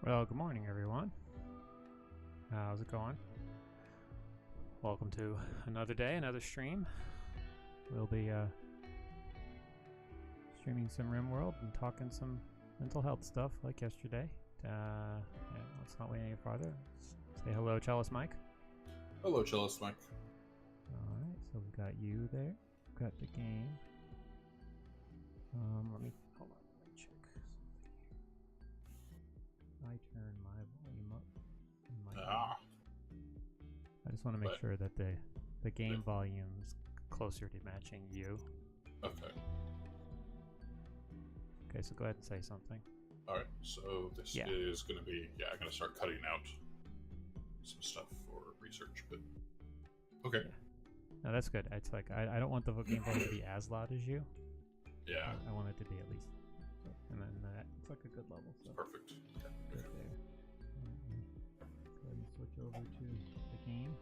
Well, good morning, everyone. How's it going? Welcome to another day, another stream. We'll be streaming some Rimworld and talking some mental health stuff like yesterday. Let's not wait any farther. Let's say hello, Chalice Mike. Hello, Chalice Mike. Alright, so we've got you there. We've got the game. Let me hold on. Let me check something here. I turn my volume up. I just want to make sure that the game volume is closer to matching you. Okay. Okay, so go ahead and say something. Alright, so this is going to be, I'm going to start cutting out some stuff for research, but okay. Yeah. No, that's good. It's like, I don't want the game volume to be as loud as you. Yeah. I want it to be at least. And then it's like a good level. So. Perfect. Yeah. Good there. Go ahead and switch over to the game.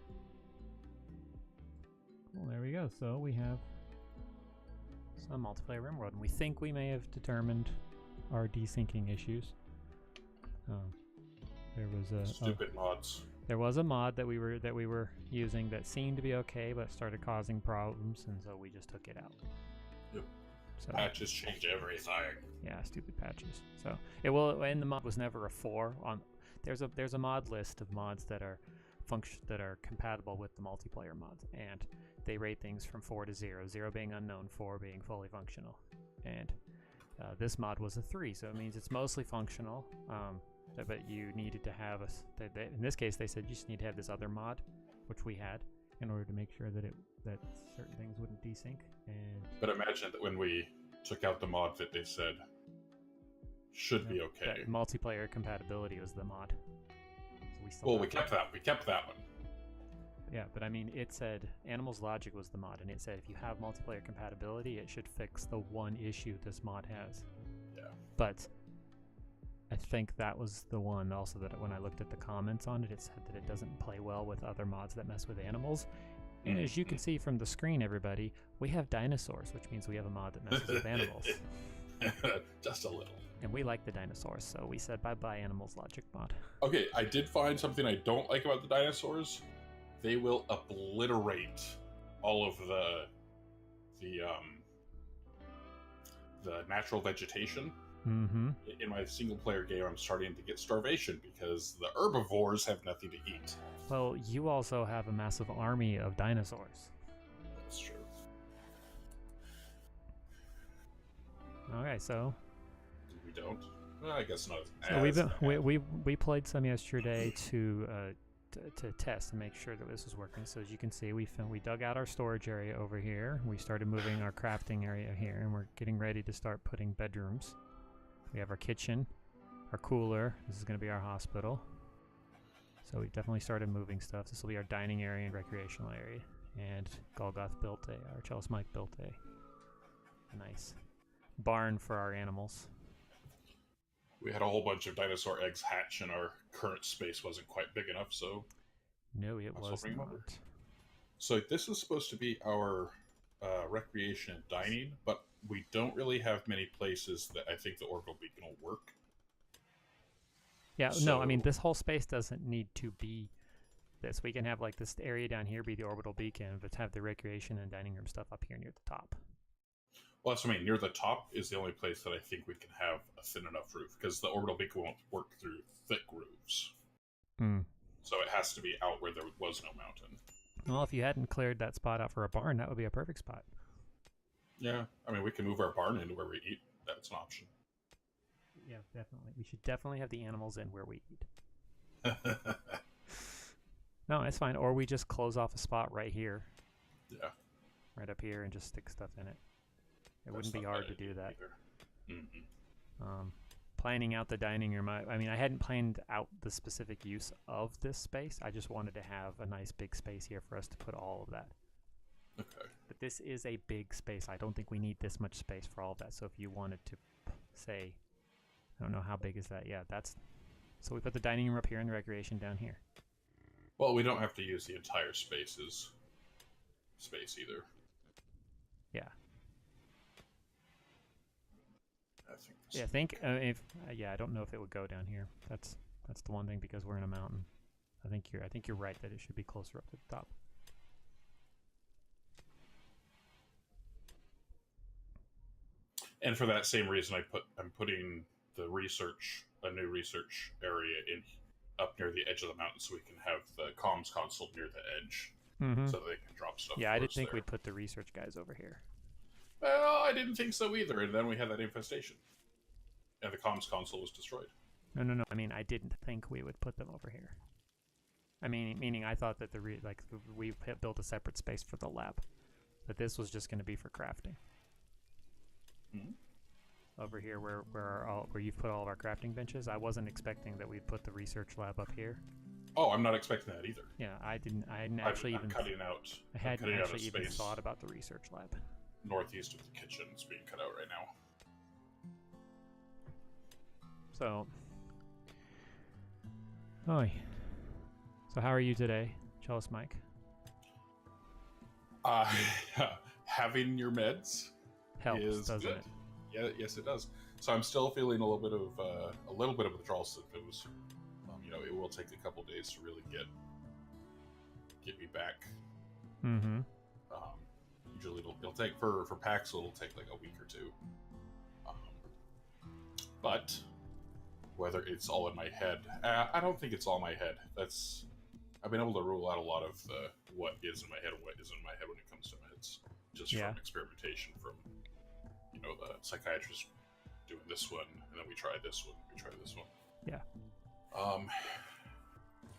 Cool, there we go. So we have some multiplayer Rimworld, and we think we may have determined our desyncing issues. There was a stupid mods. There was a mod that we were using that seemed to be okay, but started causing problems, and so we just took it out. Yep. So patches change everything. Yeah, stupid patches. So it will, and the mod was never a 4 on. There's a mod list of mods that are compatible with the multiplayer mods, and they rate things from 4 to 0. 0 being unknown, 4 being fully functional. And this mod was a 3, so it means it's mostly functional. But you needed to have in this case they said you just need to have this other mod, which we had, in order to make sure that certain things wouldn't desync. But imagine that when we took out the mod that they said should be okay. That multiplayer compatibility was the mod. So we kept that. We kept that one. Yeah, but I mean, it said Animals Logic was the mod, and it said if you have multiplayer compatibility, it should fix the one issue this mod has. Yeah. But I think that was the one also that when I looked at the comments on it, it said that it doesn't play well with other mods that mess with animals. And as you can see from the screen, everybody, we have dinosaurs, which means we have a mod that messes with animals. Just a little. And we like the dinosaurs, so we said bye-bye Animals Logic mod. Okay, I did find something I don't like about the dinosaurs. They will obliterate all of the natural vegetation. Mm-hmm. In my single-player game, I'm starting to get starvation because the herbivores have nothing to eat. Well, you also have a massive army of dinosaurs. That's true. Okay, so We don't. Well, I guess not. So we played some yesterday to test and make sure that this was working. So as you can see, we dug out our storage area over here. We started moving our crafting area here, and we're getting ready to start putting bedrooms. We have our kitchen, our cooler. This is going to be our hospital. So we definitely started moving stuff. This will be our dining area and recreational area. And Golgoth built our Chalice Mike built a nice barn for our animals. We had a whole bunch of dinosaur eggs hatch, and our current space wasn't quite big enough, so... No, it was not. So this is supposed to be our recreation and dining, but we don't really have many places that I think the orbital beacon will work. Yeah, so, no, I mean, this whole space doesn't need to be this. We can have, like, this area down here be the orbital beacon, but have the recreation and dining room stuff up here near the top. Well, that's what I mean. Near the top is the only place that I think we can have a thin enough roof, because the orbital beacon won't work through thick roofs. So it has to be out where there was no mountain. Well, if you hadn't cleared that spot out for a barn, that would be a perfect spot. Yeah, I mean, we can move our barn into where we eat. That's an option. Yeah, definitely. We should definitely have the animals in where we eat. No, it's fine. Or we just close off a spot right here. Yeah. Right up here and just stick stuff in it. It wouldn't be hard to do that. Planning out the dining room. I mean, I hadn't planned out the specific use of this space. I just wanted to have a nice big space here for us to put all of that. Okay. But this is a big space. I don't think we need this much space for all of that. So if you wanted to say, I don't know, how big is that? Yeah, that's... So we put the dining room up here and the recreation down here. Well, we don't have to use the entire space either. Yeah. I think. I don't know if it would go down here. That's That's the one thing, because we're in a mountain. I think you're right that it should be closer up to the top. And for that same reason, I'm putting a new research area in up near the edge of the mountain, so we can have the comms console near the edge, so they can drop stuff. Yeah, I didn't think we'd put the research guys over here. Well, I didn't think so either, and then we had that infestation, and the comms console was destroyed. No. I mean, I didn't think we would put them over here. I mean, meaning I thought that we built a separate space for the lab, but this was just going to be for crafting. Over here, where you've put all of our crafting benches, I wasn't expecting that we'd put the research lab up here. Oh, I'm not expecting that either. Yeah, I hadn't actually even thought about the research lab. Northeast of the kitchen is being cut out right now. So, so how are you today, Chalice Mike? Having your meds helps, doesn't it? Yeah, yes, it does. So I'm still feeling a little bit of withdrawal symptoms. It will take a couple days to really get me back. Mm-hmm. Usually it'll take for Paxil, it'll take like a week or two. But whether it's all in my head, I don't think it's all in my head. I've been able to rule out a lot of what is in my head and what isn't in my head when it comes to meds, just from experimentation from the psychiatrist doing this one, and then we try this one. Yeah.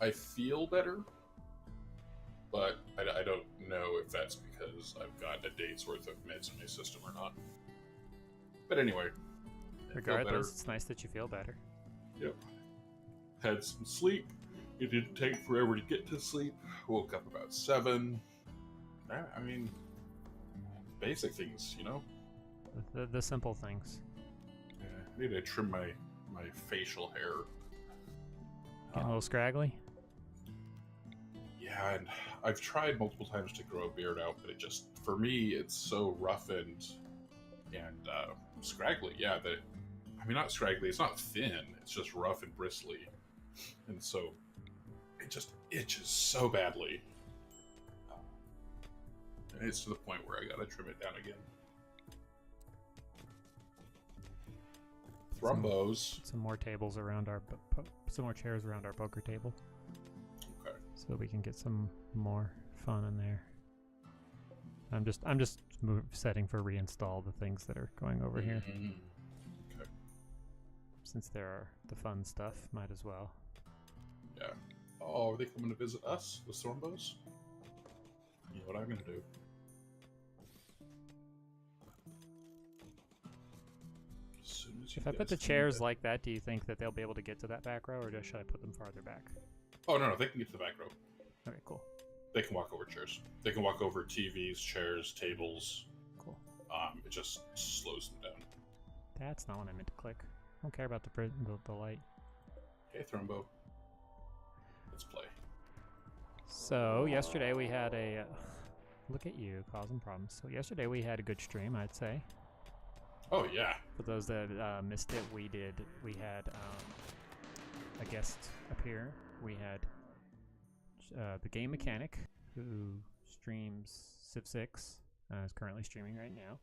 I feel better, but I don't know if that's because I've got a day's worth of meds in my system or not. But anyway, regardless, it's nice that you feel better. Yep. Had some sleep. It didn't take forever to get to sleep. Woke up about 7. I mean, basic things, The simple things. Yeah, I need to trim my facial hair. Getting a little scraggly? Yeah, and I've tried multiple times to grow a beard out, but for me, it's so rough and scraggly. Yeah, not scraggly, it's not thin, it's just rough and bristly. And so, it just itches so badly. And it's to the point where I gotta trim it down again. Thrombos. Some more tables around some more chairs around our poker table. Okay. So we can get some more fun in there. I'm just setting for reinstall the things that are going over here. Okay. Since there are the fun stuff, might as well. Yeah. Oh, are they coming to visit us, the Thrombos? You know what I'm gonna do? If I put the chairs like that, do you think that they'll be able to get to that back row, or should I put them farther back? Oh, no, they can get to the back row. Okay, cool. They can walk over chairs. They can walk over TVs, chairs, tables. Cool. It just slows them down. That's not what I meant to click. I don't care about the light. Hey, Thrombo. Let's play. So, yesterday we had a... look at you, causing problems. So, yesterday we had a good stream, I'd say. Oh, yeah. For those that missed it, we had a guest appear. We had the Game Mechanic, who streams Civ 6, is currently streaming right now,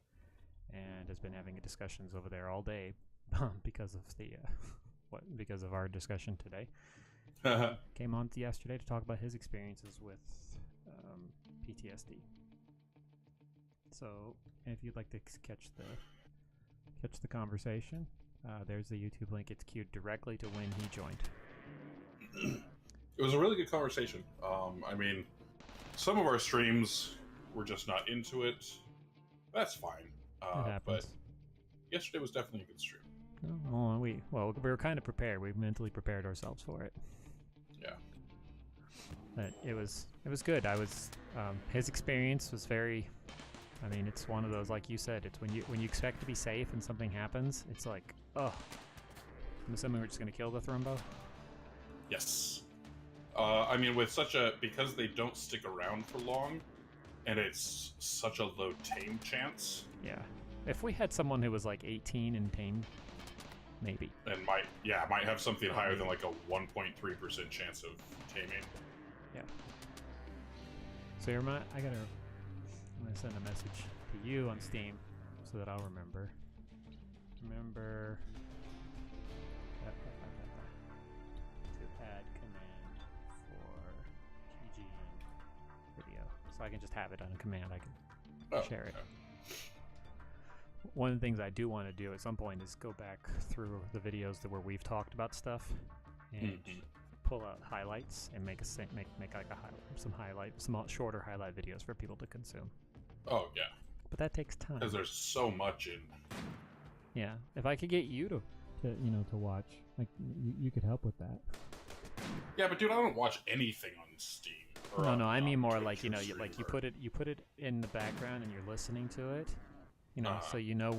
and has been having discussions over there all day because of because of our discussion today. Came on yesterday to talk about his experiences with PTSD. So, if you'd like to catch the conversation, there's the YouTube link. It's queued directly to when he joined. It was a really good conversation. Some of our streams were just not into it. That's fine. It happens. But yesterday was definitely a good stream. Oh, we were kind of prepared. We mentally prepared ourselves for it. Yeah. But it was good. His experience was very. It's one of those, like you said, it's when you expect to be safe and something happens, it's like, oh, I'm assuming we're just gonna kill the Thrombo? Yes. Because they don't stick around for long, and it's such a low tame chance. Yeah. If we had someone who was like 18 and tame, maybe. And might have something higher than like a 1.3% chance of taming. Yeah. So I'm gonna send a message to you on Steam so that I'll remember. Remember to add command for PGN video, so I can just have it on a command. I can share it. One of the things I do want to do at some point is go back through the videos where we've talked about stuff and pull out highlights and make like some shorter highlight videos for people to consume. Oh yeah. But that takes time. Because there's so much in. Yeah, if I could get you to watch, like you could help with that. Yeah, but dude, I don't watch anything on Steam. No, I mean more like you put it in the background and you're listening to it. So you know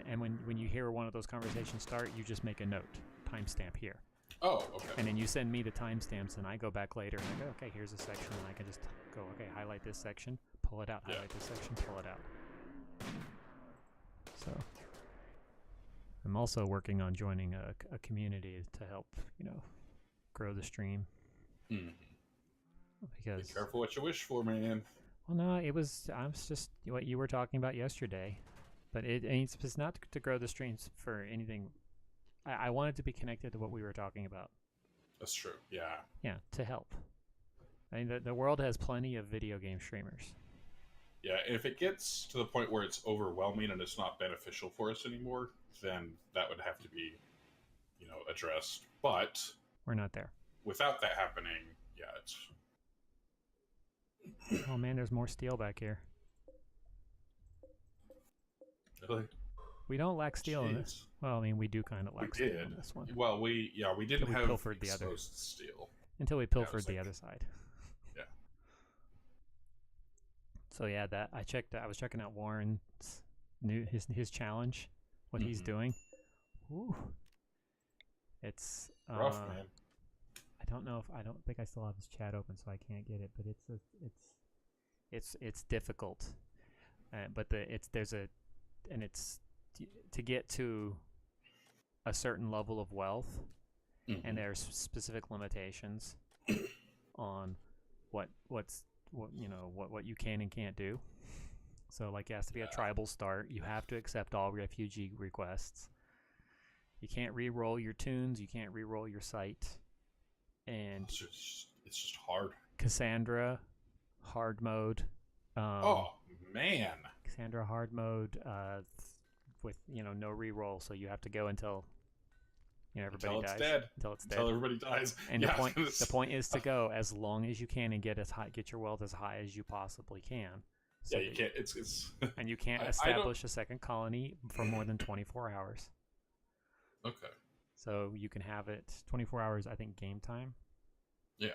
and when you hear one of those conversations start, you just make a note, timestamp here. Oh, okay. And then you send me the timestamps, and I go back later and I go, okay, here's a section, and I can just go, okay, highlight this section, pull it out, highlight this section, pull it out. So I'm also working on joining a community to help, grow the stream. Because be careful what you wish for, man. Well, no, I was just what you were talking about yesterday, but it's not to grow the streams for anything. I wanted to be connected to what we were talking about. That's true. Yeah. Yeah, to help. I mean, the world has plenty of video game streamers. Yeah, if it gets to the point where it's overwhelming and it's not beneficial for us anymore, then that would have to be, addressed. But we're not there. Without that happening, yeah, it's. Oh man, there's more steel back here. Really? We don't lack steel in this. Well, I mean, we do kind of lack steel in this one. Well, we didn't have pilfered the other steel until we pilfered the other side. Yeah. So yeah, that I was checking out Warren's his challenge, what he's doing. Woo. It's rough, man. I don't think I still have his chat open, so I can't get it. But it's difficult. But it's to get to a certain level of wealth, and there's specific limitations on what you can and can't do. So like, it has to be a tribal start. You have to accept all refugee requests. You can't re-roll your tunes. You can't re-roll your site. And it's just hard. Cassandra hard mode. Oh man. Cassandra hard mode with no re-roll, so you have to go until everybody dies. Until it's dead. Until everybody dies. And the point is to go as long as you can and get your wealth as high as you possibly can. So you can't. It's and you can't establish a second colony for more than 24 hours. Okay. So you can have it 24 hours, I think, game time. Yeah.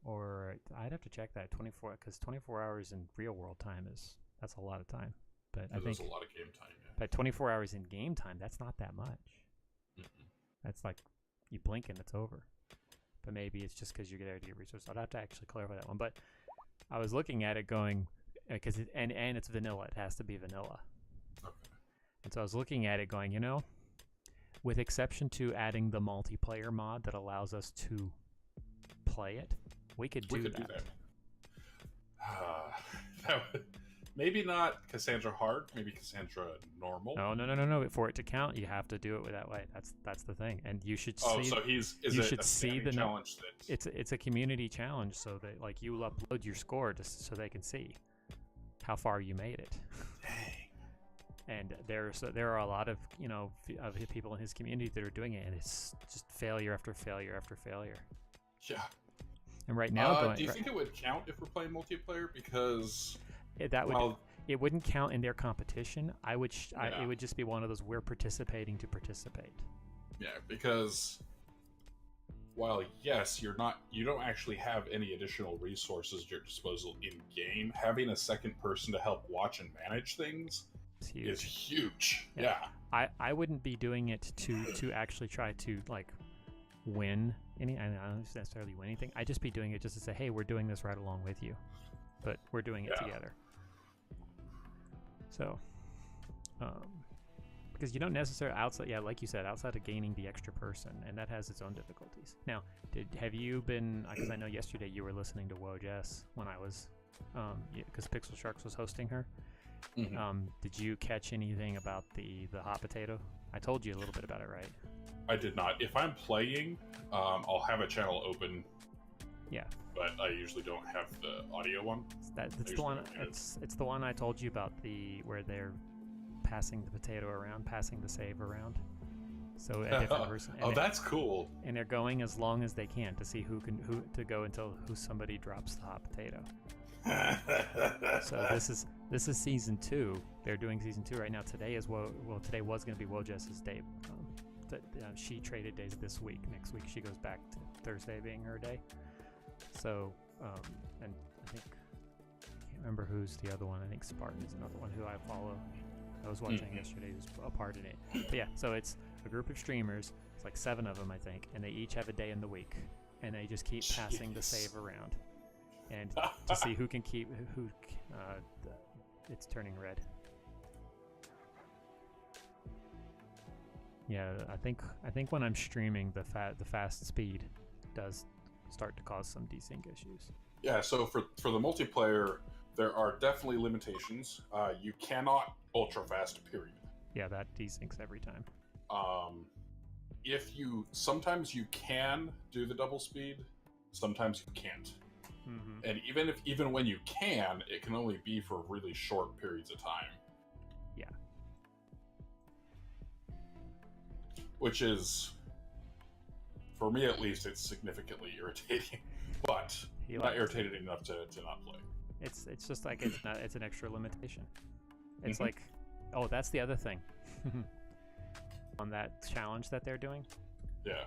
Or I'd have to check that 24 hours in real world time that's a lot of time. But I think a lot of game time. Yeah. But 24 hours in game time, that's not that much. That's like you blink and it's over. But maybe it's just because you're there to get resources. I'd have to actually clarify that one. But I was looking at it going because and it's vanilla. It has to be vanilla. Okay. And so I was looking at it going, with exception to adding the multiplayer mod that allows us to play it, we could do that. Maybe not Cassandra hard, maybe Cassandra normal. No. For it to count, you have to do it that way. That's the thing. And you should see. Oh, so you should see the challenge. It's a community challenge, so that like you upload your score so they can see how far you made it. Dang. And there are a lot of of people in his community that are doing it, and it's just failure after failure after failure. Yeah. And right now, do you think it would count if we're playing multiplayer? Because it wouldn't count in their competition. It would just be one of those we're participating to participate. Yeah, because while yes, you don't actually have any additional resources at your disposal in game, having a second person to help watch and manage things is huge. Yeah. I wouldn't be doing it to actually try to like win any. I don't necessarily win anything. I'd just be doing it just to say, hey, we're doing this right along with you, but we're doing it together. So, because you don't necessarily outside, yeah, like you said, outside of gaining the extra person, and that has its own difficulties. Now, have you been? Because I know yesterday you were listening to Wojess when I was, because Pixel Sharks was hosting her. Did you catch anything about the hot potato? I told you a little bit about it, right? I did not. If I'm playing, I'll have a channel open. Yeah. But I usually don't have the audio one. It's the one. It's the one I told you about, where they're passing the potato around, passing the save around. So a different person. That's cool. And they're going as long as they can to see who to go until somebody drops the hot potato. So this is season 2. They're doing season 2 right now. Today today was going to be Wojess's day. She traded days this week. Next week she goes back to Thursday being her day. So, and I think, I can't remember who's the other one. I think Spartan is another one who I follow. I was watching yesterday, who's a part in it. But yeah, so it's a group of streamers. It's like 7 of them, I think, and they each have a day in the week, and they just keep passing the save around, and to see who can keep it's turning red. Yeah, I think when I'm streaming, the fast speed does start to cause some desync issues. Yeah, so for the multiplayer, there are definitely limitations. You cannot ultra fast, period. Yeah, that desyncs every time. Sometimes you can do the double speed, sometimes you can't. And even when you can, it can only be for really short periods of time. Yeah. Which is, for me at least, it's significantly irritating. But not irritated enough to not play. It's just like it's an extra limitation. It's like, oh, that's the other thing. On that challenge that they're doing. Yeah.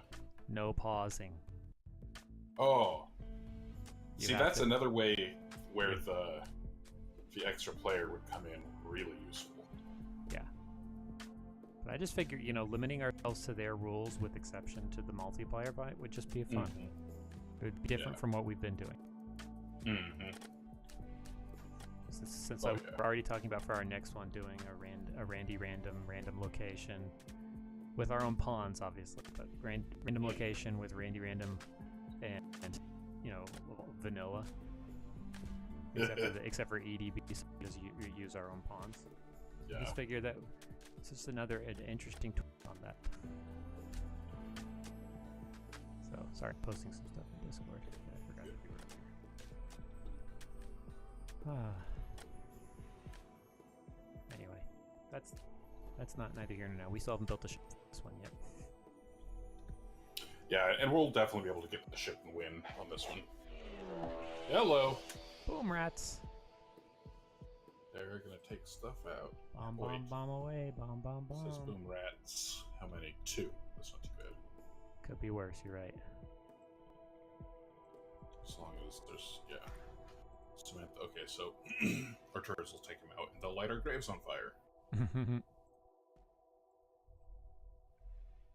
No pausing. Oh. See, that's another way where the extra player would come in really useful. Yeah. But I just figure, limiting ourselves to their rules with exception to the multiplayer fight would just be fun. It would be different from what we've been doing. Since we're already talking about for our next one doing a random location with our own pawns, obviously, but random location with random and vanilla, except for EDB, because you use our own pawns. Yeah. Just figure that it's just another interesting twist on that. So sorry, posting some stuff in Discord. I forgot to do it earlier. Anyway, that's neither here nor now. We still haven't built the ship for this one yet. Yeah, and we'll definitely be able to get the ship and win on this one. Hello. Boom rats. They're gonna take stuff out. Bomb away. Bomb. It says boom rats. How many? 2. That's not too bad. Could be worse. You're right. As long as there's Samantha. Okay, so our turrets will take them out, and they'll light our graves on fire.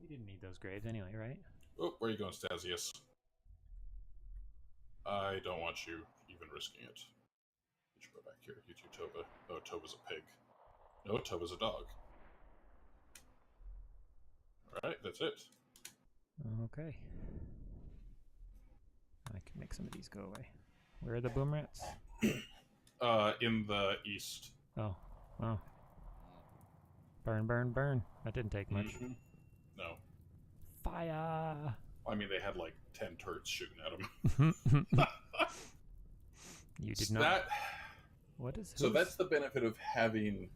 We didn't need those graves anyway, right? Oh, where are you going, Stasius? I don't want you even risking it. You should go back here. You two, Toba. Oh, Toba's a pig. No, Toba's a dog. Alright, that's it. Okay. I can make some of these go away. Where are the boom rats? In the east. Oh, wow. Burn. That didn't take much. No. Fire! I mean, they had like 10 turrets shooting at them. You did not. What is? So that's the benefit of having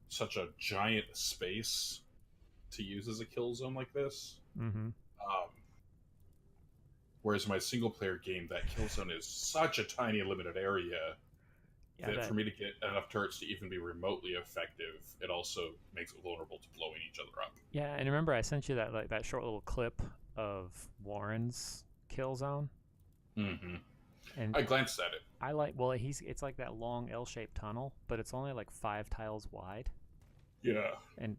such a giant space to use as a kill zone like this. Whereas my single player game, that kill zone is such a tiny limited area that for me to get enough turrets to even be remotely effective, it also makes it vulnerable to blowing each other up. Yeah, and remember I sent you that short little clip of Warren's kill zone. And I glanced at it. It's like that long L-shaped tunnel, but it's only like 5 tiles wide. Yeah. And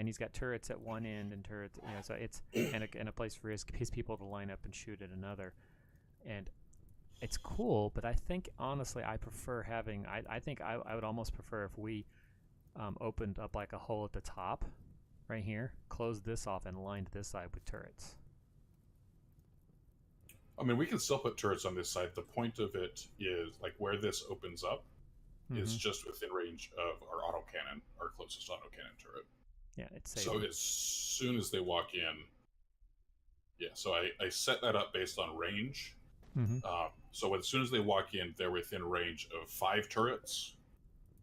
he's got turrets at one end and turrets, so it's and a place for his people to line up and shoot at another. And it's cool, but I think honestly I prefer having I think I would almost prefer if we opened up like a hole at the top right here, closed this off, and lined this side with turrets. I mean, we can still put turrets on this side. The point of it is, like, where this opens up is just within range of our autocannon, our closest autocannon turret. Yeah, it's safe. So as soon as they walk in, yeah, so I set that up based on range. So as soon as they walk in, they're within range of 5 turrets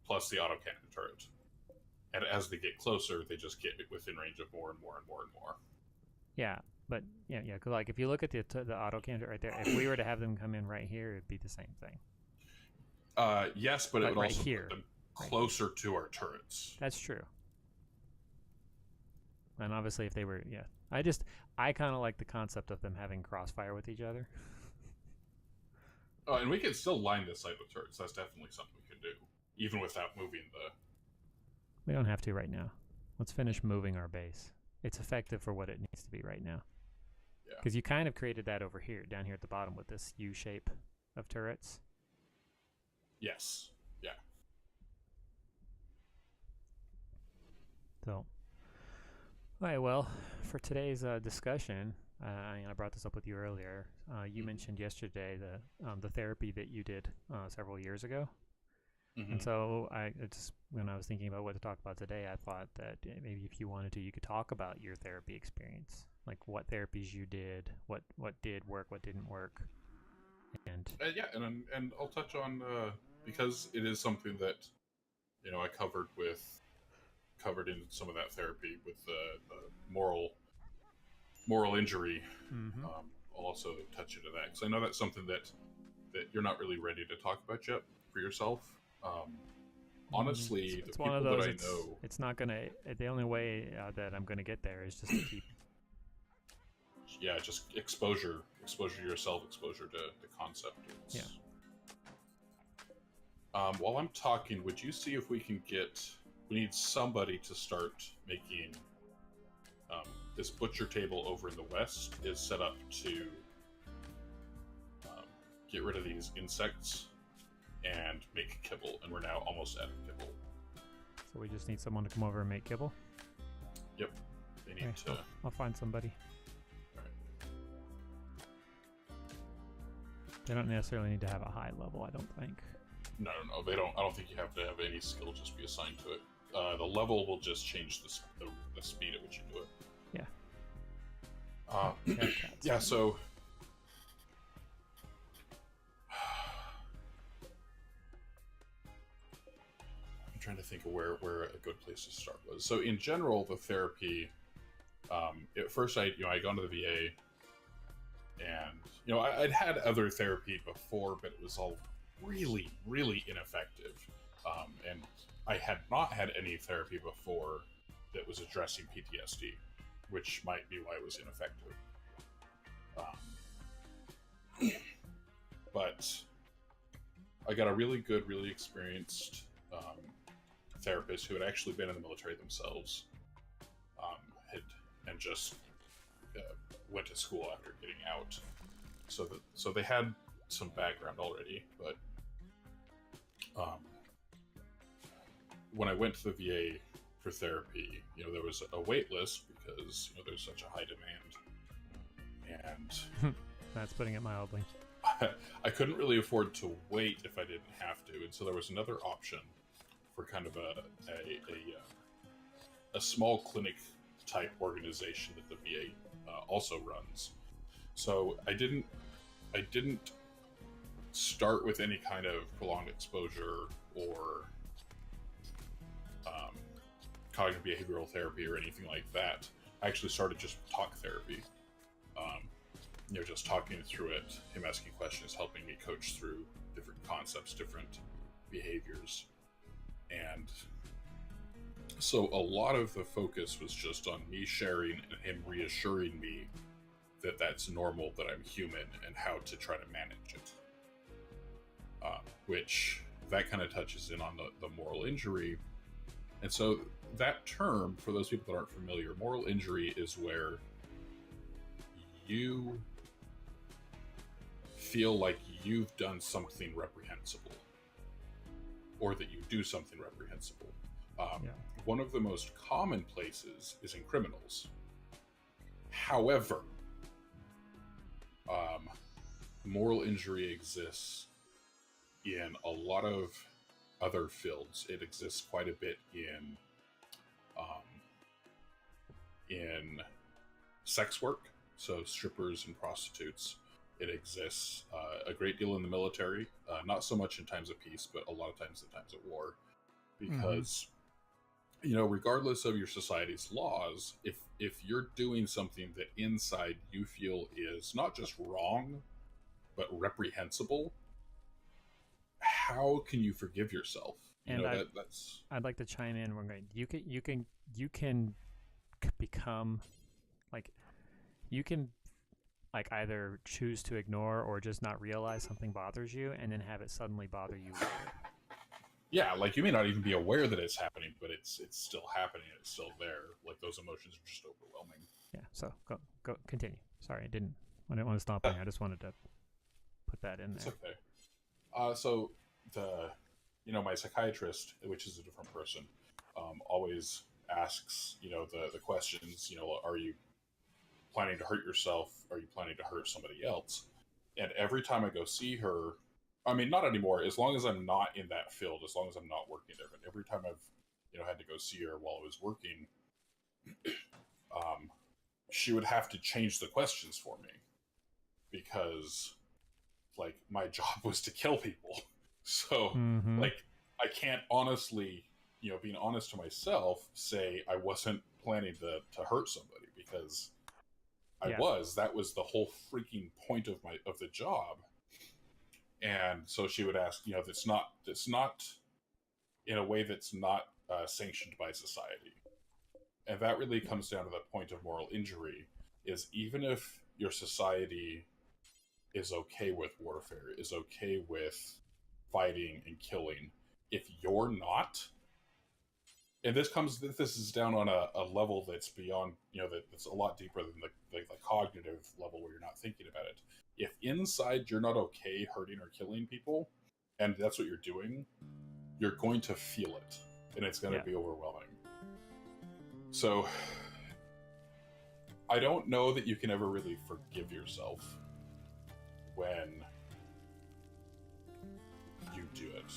plus the autocannon turret. And as they get closer, they just get within range of more and more and more and more. Yeah, but yeah, because like if you look at the autocannon right there, if we were to have them come in right here, it'd be the same thing. Yes, but it would right also here. put them closer to our turrets. That's true. And obviously, if they were, I kind of like the concept of them having crossfire with each other. Oh, and we can still line this site with turrets. That's definitely something we can do, even without moving the... We don't have to right now. Let's finish moving our base. It's effective for what it needs to be right now. Yeah. Because you kind of created that over here, down here at the bottom with this U shape of turrets. Yes. Yeah. So, all right, well, for today's discussion, I brought this up with you earlier. You mentioned yesterday the therapy that you did several years ago. And so when I was thinking about what to talk about today, I thought that maybe if you wanted to, you could talk about your therapy experience, like what therapies you did, what did work, what didn't work, and and I'll touch on because it is something that I covered in some of that therapy with the moral injury. I'll also touch into that because I know that's something that you're not really ready to talk about yet for yourself. Honestly, it's the one people of those, that I know, it's not gonna. The only way that I'm gonna get there is just to keep. Yeah, just exposure to yourself, exposure to the concept. Yeah. While I'm talking, would you see if we can we need somebody to start making this butcher table over in the west is set up to get rid of these insects and make kibble, and we're now almost out of kibble. So we just need someone to come over and make kibble? Yep. They need to... I'll find somebody. Alright. They don't necessarily need to have a high level, I don't think. No, they don't. I don't think you have to have any skill, just be assigned to it. The level will just change the speed at which you do it. Yeah. Yeah, so... Trying to think of where a good place to start was. So in general, the therapy, at first I'd gone to the VA, and I'd had other therapy before, but it was all really, really ineffective. And I had not had any therapy before that was addressing PTSD, which might be why it was ineffective. But I got a really good, really experienced therapist who had actually been in the military themselves, and just went to school after getting out, so they had some background already. But when I went to the VA for therapy, there was a wait list because there's such a high demand, and that's putting it mildly. I couldn't really afford to wait if I didn't have to, and so there was another option for kind of a small clinic type organization that the VA also runs. So I didn't start with any kind of prolonged exposure or cognitive behavioral therapy or anything like that. I actually started just talk therapy. Just talking through it, him asking questions, helping me coach through different concepts, different behaviors. And so a lot of the focus was just on me sharing and him reassuring me that that's normal, that I'm human, and how to try to manage it. Which that kind of touches in on the moral injury. And so that term, for those people that aren't familiar, moral injury is where you feel like you've done something reprehensible, or that you do something reprehensible, Yeah. One of the most common places is in criminals. However, moral injury exists in a lot of other fields. It exists quite a bit in sex work, so strippers and prostitutes. It exists a great deal in the military, not so much in times of peace, but a lot of times in times of war, because regardless of your society's laws, if you're doing something that inside you feel is not just wrong but reprehensible, how can you forgive yourself? I'd like to chime in. You can become like you can like either choose to ignore or just not realize something bothers you, and then have it suddenly bother you later. Yeah, like you may not even be aware that it's happening, but it's still happening. It's still there. Like those emotions are just overwhelming. Yeah. So go continue. Sorry, I didn't want to stop you. I just wanted to put that in there. It's okay. So my psychiatrist, which is a different person, always asks the questions. Are you planning to hurt yourself? Are you planning to hurt somebody else? And every time I go see her, I mean, not anymore. As long as I'm not in that field, as long as I'm not working there, but every time I've had to go see her while I was working, she would have to change the questions for me because, like, my job was to kill people. So, like, I can't honestly, being honest to myself, say I wasn't planning to hurt somebody because I was. That was the whole freaking point of the job. And so she would ask, that's not in a way that's not sanctioned by society. And that really comes down to the point of moral injury, is even if your society is okay with warfare, is okay with fighting and killing, if you're not, and this is down on a level that's beyond, that's a lot deeper than the cognitive level where you're not thinking about it. If inside you're not okay hurting or killing people, and that's what you're doing, you're going to feel it, and it's going to be overwhelming. So, I don't know that you can ever really forgive yourself when you do it.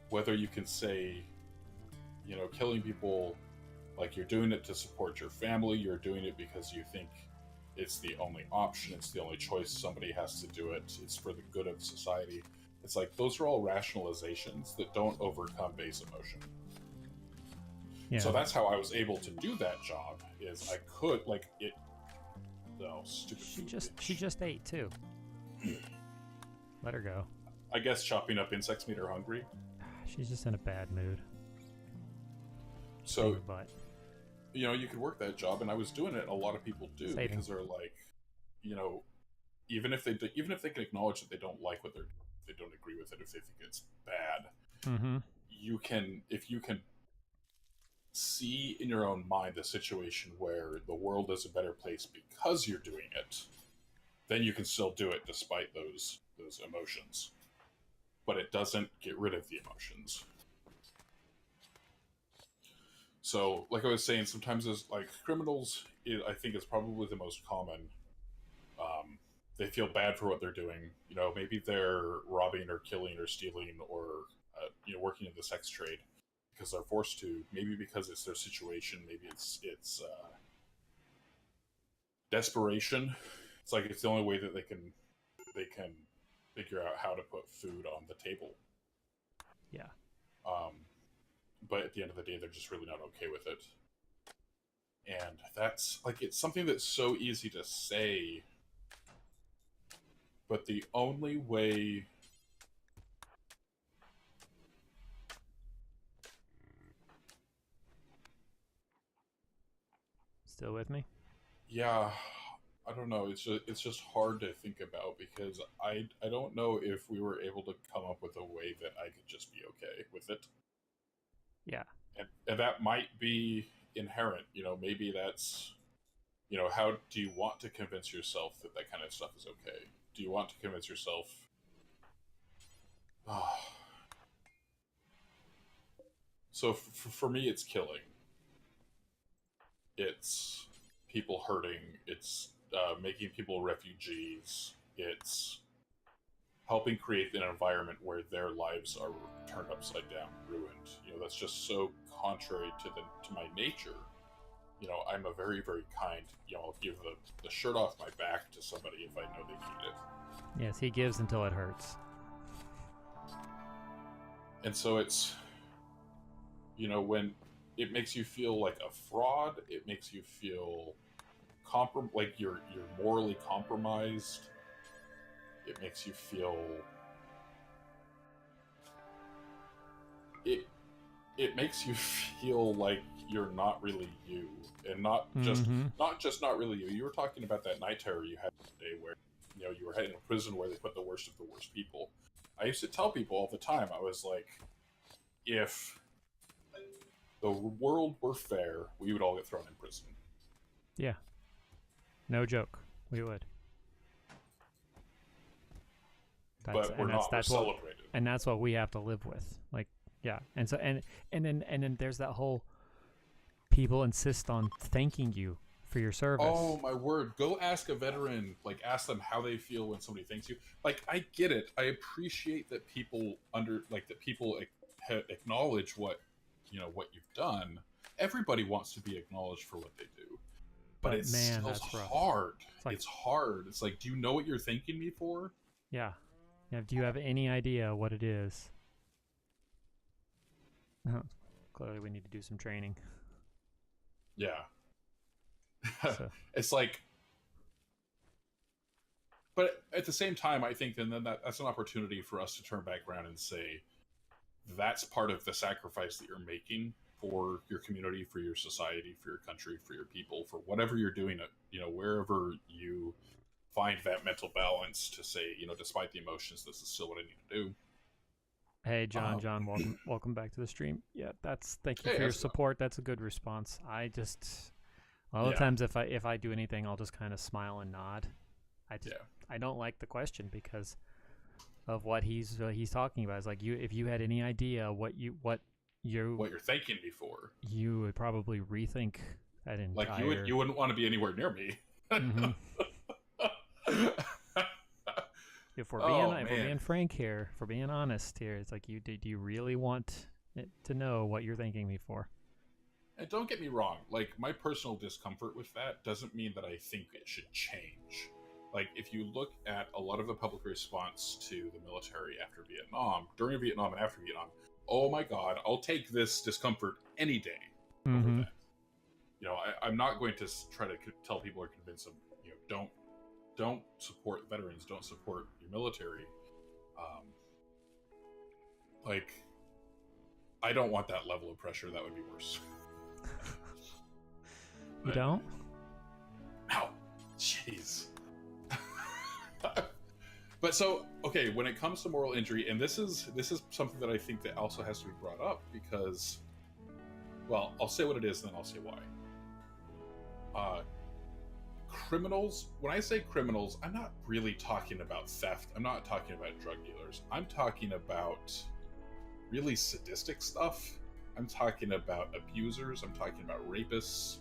Whether you can say, killing people, like, you're doing it to support your family, you're doing it because you think it's the only option, it's the only choice, somebody has to do it, it's for the good of society. It's like, those are all rationalizations that don't overcome base emotion. Yeah. So that's how I was able to do that job, is I could, like, it... No, stupid She just ate, too. Let her go. I guess chopping up insects made her hungry. She's just in a bad mood. So, you could work that job, and I was doing it, and a lot of people do, because they're like, even if they can acknowledge that they don't like what they're doing, if they don't agree with it, if they think it's bad, if you can see in your own mind the situation where the world is a better place because you're doing it, then you can still do it despite those emotions. But it doesn't get rid of the emotions. So, like I was saying, sometimes as like criminals, I think is probably the most common. They feel bad for what they're doing. Maybe they're robbing or killing or stealing or working in the sex trade because they're forced to. Maybe because it's their situation. Maybe it's desperation. It's like it's the only way that they can figure out how to put food on the table. Yeah. But at the end of the day, they're just really not okay with it. And that's, like, it's something that's so easy to say, but the only way... Still with me? Yeah, I don't know. It's just hard to think about, because I don't know if we were able to come up with a way that I could just be okay with it. Yeah. And that might be inherent. Maybe that's, how do you want to convince yourself that kind of stuff is okay? Do you want to convince yourself... So for me, it's killing. It's people hurting. It's making people refugees. It's helping create an environment where their lives are turned upside down, ruined. That's just so contrary to my nature. I'm a very, very kind. I'll give the shirt off my back to somebody if I know they need it. Yes, he gives until it hurts. And so it's, when it makes you feel like a fraud, it makes you feel like you're morally compromised. It makes you feel it makes you feel like you're not really you, and not just not really you. You were talking about that night terror you had today, where you were heading to prison where they put the worst of the worst people. I used to tell people all the time, I was like, if the world were fair, we would all get thrown in prison. Yeah. No joke. We would. But we're not. We're celebrated. And that's what we have to live with. Like, yeah. And so and then there's that whole people insist on thanking you for your service. Oh my word. Go ask a veteran, ask them how they feel when somebody thanks you. I get it. I appreciate that people acknowledge what you've done. Everybody wants to be acknowledged for what they do. But it's still hard. It's hard. It's like, do you know what you're thanking me for? Yeah. Do you have any idea what it is? Clearly we need to do some training. Yeah. So. It's like, but at the same time, I think then that's an opportunity for us to turn back around and say, that's part of the sacrifice that you're making for your community, for your society, for your country, for your people, for whatever you're doing, wherever you find that mental balance to say, despite the emotions, this is still what I need to do. Hey, John, welcome back to the stream. Yeah, thank you for your support. That's a good response. I just, a lot of times if I do anything, I'll just kind of smile and nod. I don't like the question because of what he's talking about. It's like, if you had any idea what you're thanking me for, you would probably rethink that entire. Like you wouldn't want to be anywhere near me. Mm-hmm. If we're being frank here, if we're being honest here, it's like, do you really want to know what you're thanking me for? And don't get me wrong, my personal discomfort with that doesn't mean that I think it should change. If you look at a lot of the public response to the military after Vietnam, during Vietnam and after Vietnam, oh my God, I'll take this discomfort any day over that. I'm not going to try to tell people or convince them, don't support veterans, don't support your military. I don't want that level of pressure. That would be worse. You don't? Ow. Jeez. But so, okay, when it comes to moral injury, and this is something that I think that also has to be brought up because, well, I'll say what it is and then I'll say why. Criminals, when I say criminals, I'm not really talking about theft. I'm not talking about drug dealers. I'm talking about really sadistic stuff. I'm talking about abusers. I'm talking about rapists.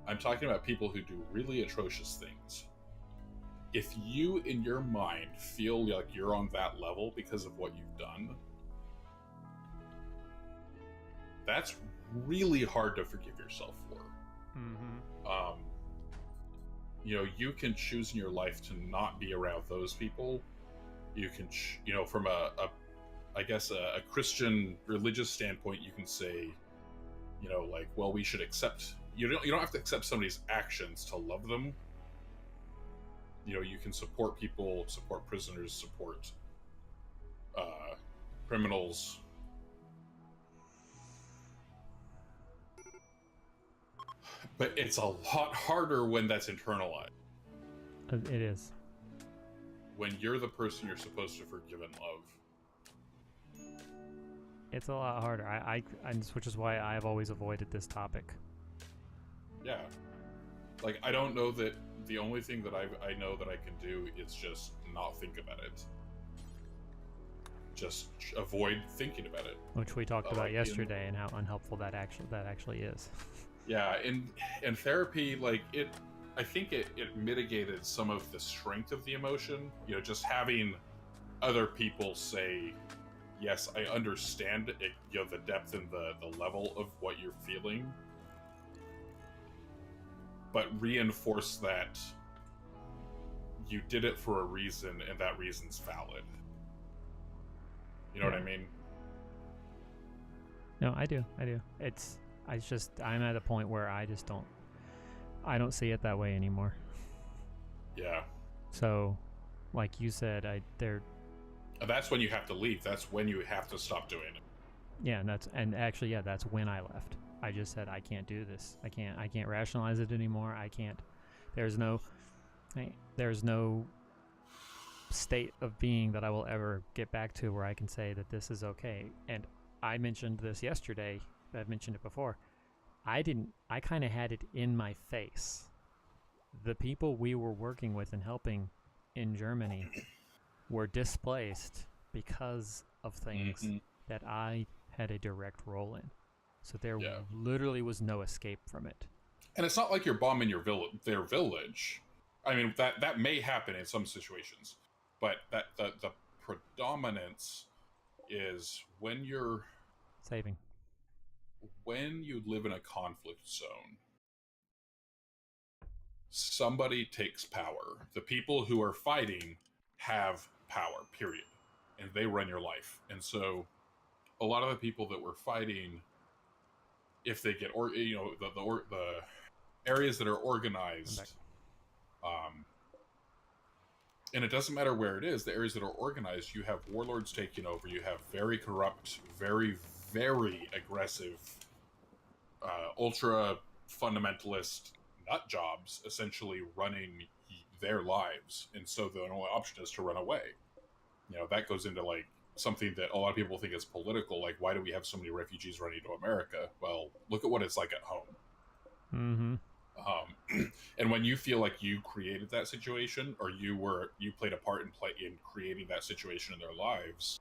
I'm talking about people who do really atrocious things. If you, in your mind, feel like you're on that level because of what you've done, that's really hard to forgive yourself for. Mm-hmm. You can choose in your life to not be around those people. You can, from a Christian religious standpoint, you can say, well, we should accept. You don't have to accept somebody's actions to love them. You can support people, support prisoners, support criminals. But it's a lot harder when that's internalized. It is. When you're the person you're supposed to forgive and love. It's a lot harder. Which is why I've always avoided this topic. Yeah. I don't know that the only thing that I know that I can do is just not think about it. just avoid thinking about it. Which we talked about yesterday, and how unhelpful that actually is. Yeah, in therapy, like I think it mitigated some of the strength of the emotion. You know, just having other people say, yes, I understand it, you know, the depth and the level of what you're feeling, but reinforce that you did it for a reason and that reason's valid. You know what I mean? No, I do. I'm at a point where I don't see it that way anymore. Yeah. So, like you said, that's when you have to leave. That's when you have to stop doing it. Yeah, that's when I left. I just said, I can't do this. I can't rationalize it anymore. I can't. There's no state of being that I will ever get back to where I can say that this is okay. And I mentioned this yesterday. I've mentioned it before. I kind of had it in my face. The people we were working with and helping in Germany were displaced because of things that I had a direct role in. So there literally was no escape from it. And it's not like you're bombing their village. I mean, that may happen in some situations, but that the predominance is when you're saving. When you live in a conflict zone, somebody takes power. The people who are fighting have power, period. And they run your life. And so a lot of the people that were fighting, if they get, the areas that are organized, and it doesn't matter where it is, the areas that are organized, you have warlords taking over, you have very corrupt, very, very aggressive, ultra fundamentalist nut jobs essentially running their lives. And so the only option is to run away. You know, that goes into like something that a lot of people think is political. Like, why do we have so many refugees running to America? Well, look at what it's like at home. Mm-hmm. And when you feel like you created that situation, or you played a part in creating that situation in their lives,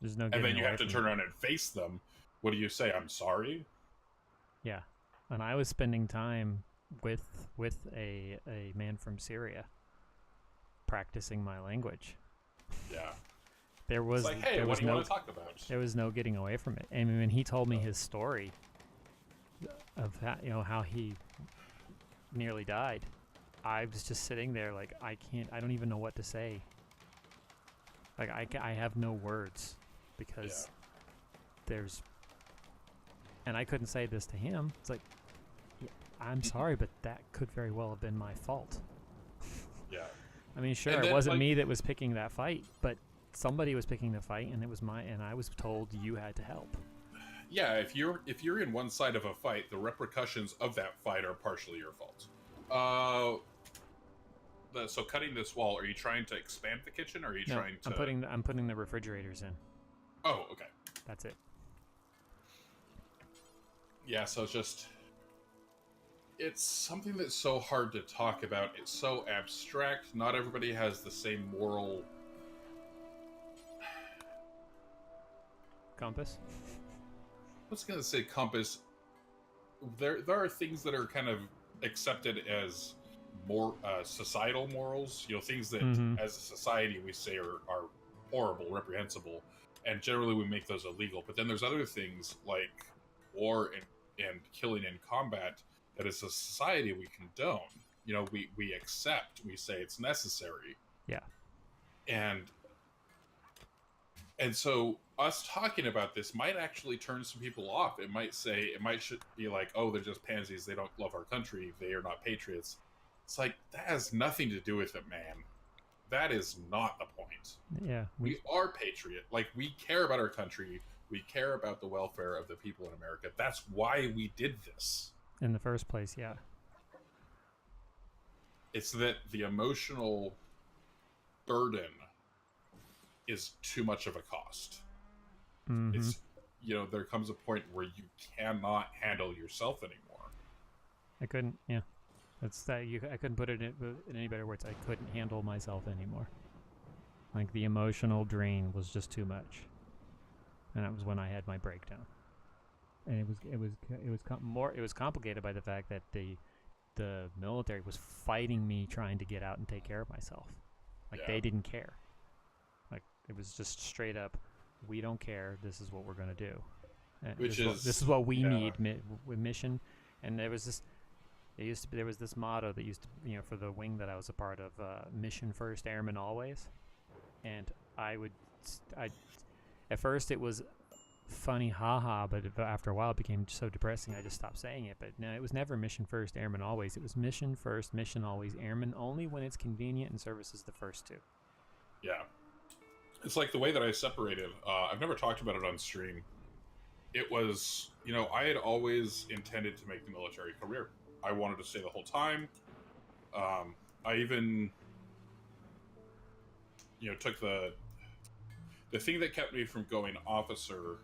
there's no. And then you have to turn around and face them. What do you say? I'm sorry. Yeah, and I was spending time with a man from Syria, practicing my language. Yeah. There was it's like, hey, what do you want to talk about? There was no getting away from it. And when he told me his story of that, how he nearly died, I was just sitting there like, I don't even know what to say. Like, I have no words because there's, and I couldn't say this to him. It's like, I'm sorry, but that could very well have been my fault. Yeah. I mean, sure, it wasn't me that was picking that fight, but somebody was picking the fight, and and I was told you had to help. Yeah, if you're in one side of a fight, the repercussions of that fight are partially your fault. So cutting this wall, are you trying to expand the kitchen, or are you trying to? I'm putting the refrigerators in. Oh, okay. That's it. Yeah, so it's something that's so hard to talk about. It's so abstract. Not everybody has the same moral compass. I was gonna say compass. There are things that are kind of accepted as more societal morals. Things that as a society we say are horrible, reprehensible, and generally we make those illegal. But then there's other things like war and killing in combat that as a society we condone. We accept. We say it's necessary. Yeah. And so us talking about this might actually turn some people off. It might should be like, oh, they're just pansies. They don't love our country. They are not patriots. It's like, that has nothing to do with it, man. That is not the point. Yeah. We are patriot. Like, we care about our country. We care about the welfare of the people in America. That's why we did this. In the first place, yeah. It's that the emotional burden is too much of a cost. It's, there comes a point where you cannot handle yourself anymore. I couldn't, yeah. That's that. I couldn't put it in any better words. I couldn't handle myself anymore. Like the emotional drain was just too much, and that was when I had my breakdown. And it was complicated by the fact that the military was fighting me trying to get out and take care of myself. Like they didn't care. Like it was just straight up, we don't care. This is what we're gonna do. This is what we need with mission. And there was this. There was this motto that used to, for the wing that I was a part of, mission first, airmen always. And at first it was funny, haha, but after a while it became so depressing I just stopped saying it. But no, it was never mission first, airmen always. It was mission first, mission always, airmen only when it's convenient, and service is the first two. Yeah. It's like the way that I separated. I've never talked about it on stream. It was, I had always intended to make the military career. I wanted to stay the whole time. I even, took the thing that kept me from going officer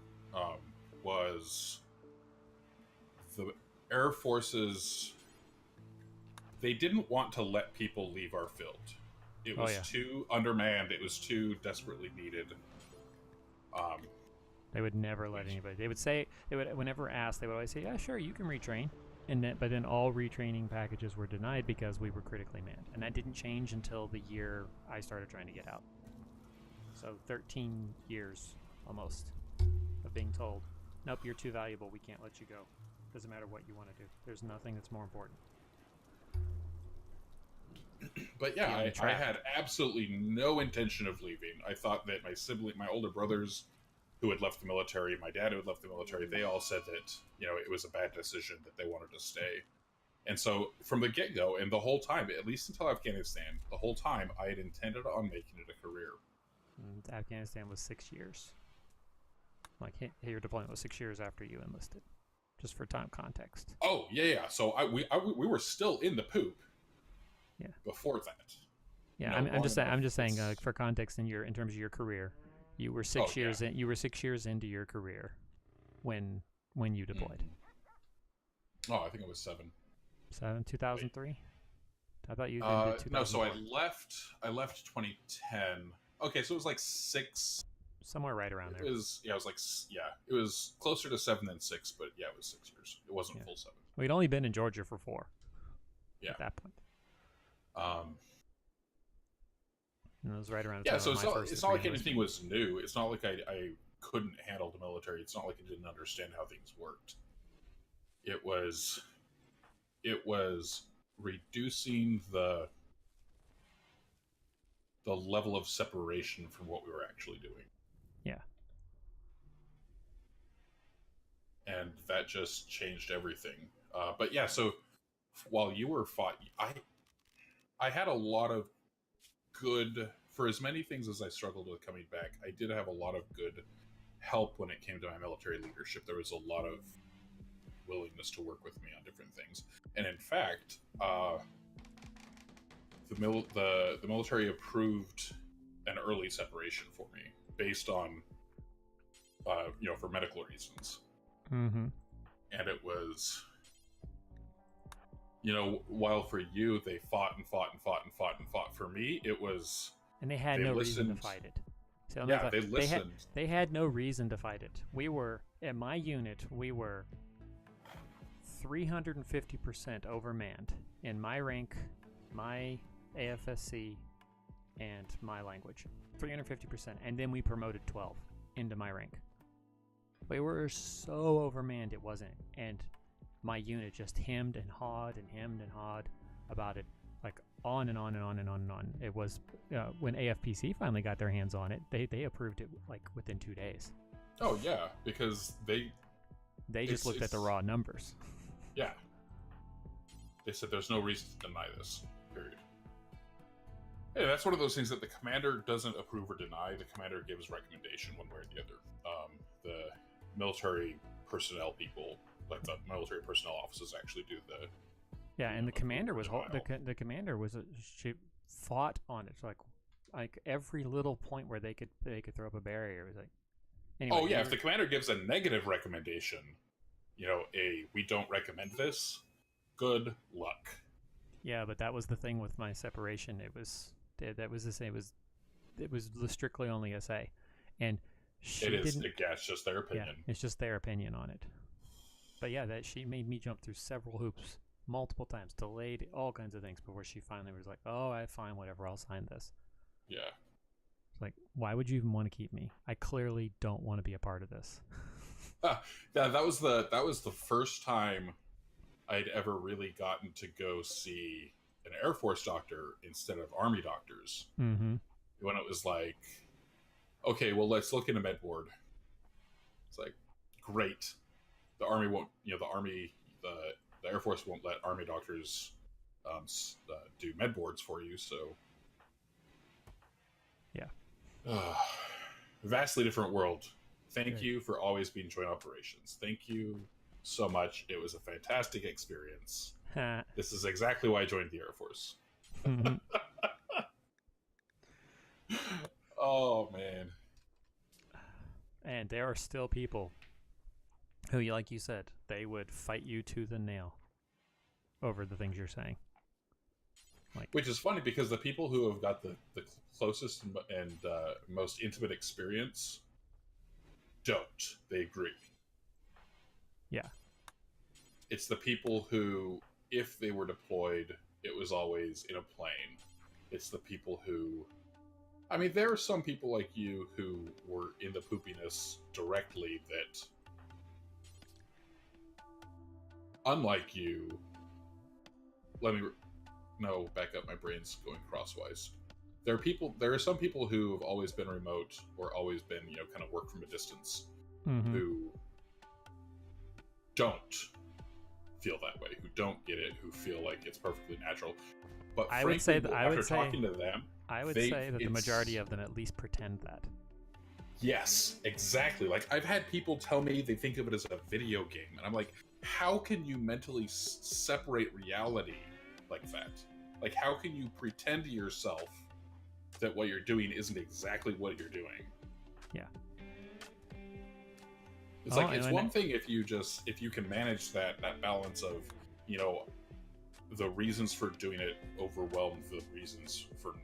was the Air Force's. They didn't want to let people leave our field. It was too undermanned. It was too desperately needed. They would never let anybody. They would whenever asked, they would always say, "Yeah, sure, you can retrain." But then all retraining packages were denied because we were critically manned. And that didn't change until the year I started trying to get out. So 13 years, almost, of being told, nope, you're too valuable, we can't let you go. Doesn't matter what you want to do. There's nothing that's more important. But yeah, I had absolutely no intention of leaving. I thought that my older brothers who had left the military, my dad who had left the military, they all said that, it was a bad decision, that they wanted to stay. And so from the get-go, and the whole time, at least until Afghanistan, the whole time, I had intended on making it a career. And Afghanistan was 6 years. Like, your deployment was 6 years after you enlisted, just for time context. Oh, yeah. So we were still in the poop before that. Yeah, I'm just saying for context in terms of your career. You were 6 years in. You were 6 years into your career when you deployed. Oh, I think it was 7. 2003. Wait. I thought you did 2004. No. So I left 2010. Okay, so it was like 6. Somewhere right around there. It was It was closer to 7 than 6, but yeah, it was 6 years. It wasn't full 7. We'd only been in Georgia for 4. Yeah. At that point. And it was right around. So it's not like anything was new. It's not like I couldn't handle the military. It's not like I didn't understand how things worked. It was reducing the level of separation from what we were actually doing. Yeah. And that just changed everything. But yeah, so while you were I had a lot of good, for as many things as I struggled with coming back, I did have a lot of good help when it came to my military leadership. There was a lot of willingness to work with me on different things. And in fact, the military approved an early separation for me based on, for medical reasons. Mm-hmm. And it was, while for you they fought and fought and fought and fought and fought, for me it was. And they had no reason to fight it. So they listened. They had no reason to fight it. We were, at my unit, 350% overmanned in my rank, my AFSC, and my language. 350%. And then we promoted 12 into my rank. We were so overmanned it wasn't. And my unit just hemmed and hawed about it, like on and on and on and on and on. It was when AFPC finally got their hands on it, they approved it like within 2 days. Oh yeah, because they just looked at the raw numbers. Yeah, they said there's no reason to deny this. Period. Yeah, that's one of those things that the commander doesn't approve or deny. The commander gives recommendation one way or the other. The military personnel people, like the military personnel offices, actually do the. Yeah, and the commander was the commander was she fought on it, like every little point where they could throw up a barrier. It was like. Anyway, if the commander gives a negative recommendation, we don't recommend this. Good luck. Yeah, but that was the thing with my separation. It was the same. It was it was strictly only SA, and she it is. didn't. Yeah, it's just their opinion. Yeah, it's just their opinion on it. But yeah, that she made me jump through several hoops multiple times, delayed all kinds of things before she finally was like, "Oh, I fine, whatever, I'll sign this." Yeah. It's like, why would you even want to keep me? I clearly don't want to be a part of this. Yeah, that was the first time I'd ever really gotten to go see an Air Force doctor instead of Army doctors. Mm-hmm. When it was like, okay, well, let's look into med board. It's like, great. The Army won't, the Air Force won't let Army doctors do med boards for you. So, yeah, vastly different world. Thank you for always being joint operations. Thank you so much. It was a fantastic experience. This is exactly why I joined the Air Force. Oh, man. And there are still people who, like you said, they would fight you tooth and nail over the things you're saying. Like, which is funny because the people who have got the closest and most intimate experience don't. They agree. Yeah. It's the people who, if they were deployed, it was always in a plane. It's the people who... I mean, there are some people like you who were in the poopiness directly that, unlike you... No, back up. My brain's going crosswise. There are some people who have always been remote or always been, kind of work from a distance, who don't feel that way, who don't get it, who feel like it's perfectly natural. But I frankly, would say that after talking to them, I would say that the majority of them at least pretend that. Yes, exactly. Like, I've had people tell me they think of it as a video game, and I'm like, how can you mentally separate reality like that? Like, how can you pretend to yourself that what you're doing isn't exactly what you're doing? Yeah. It's it's one thing if you can manage that balance of, the reasons for doing it overwhelm the reasons for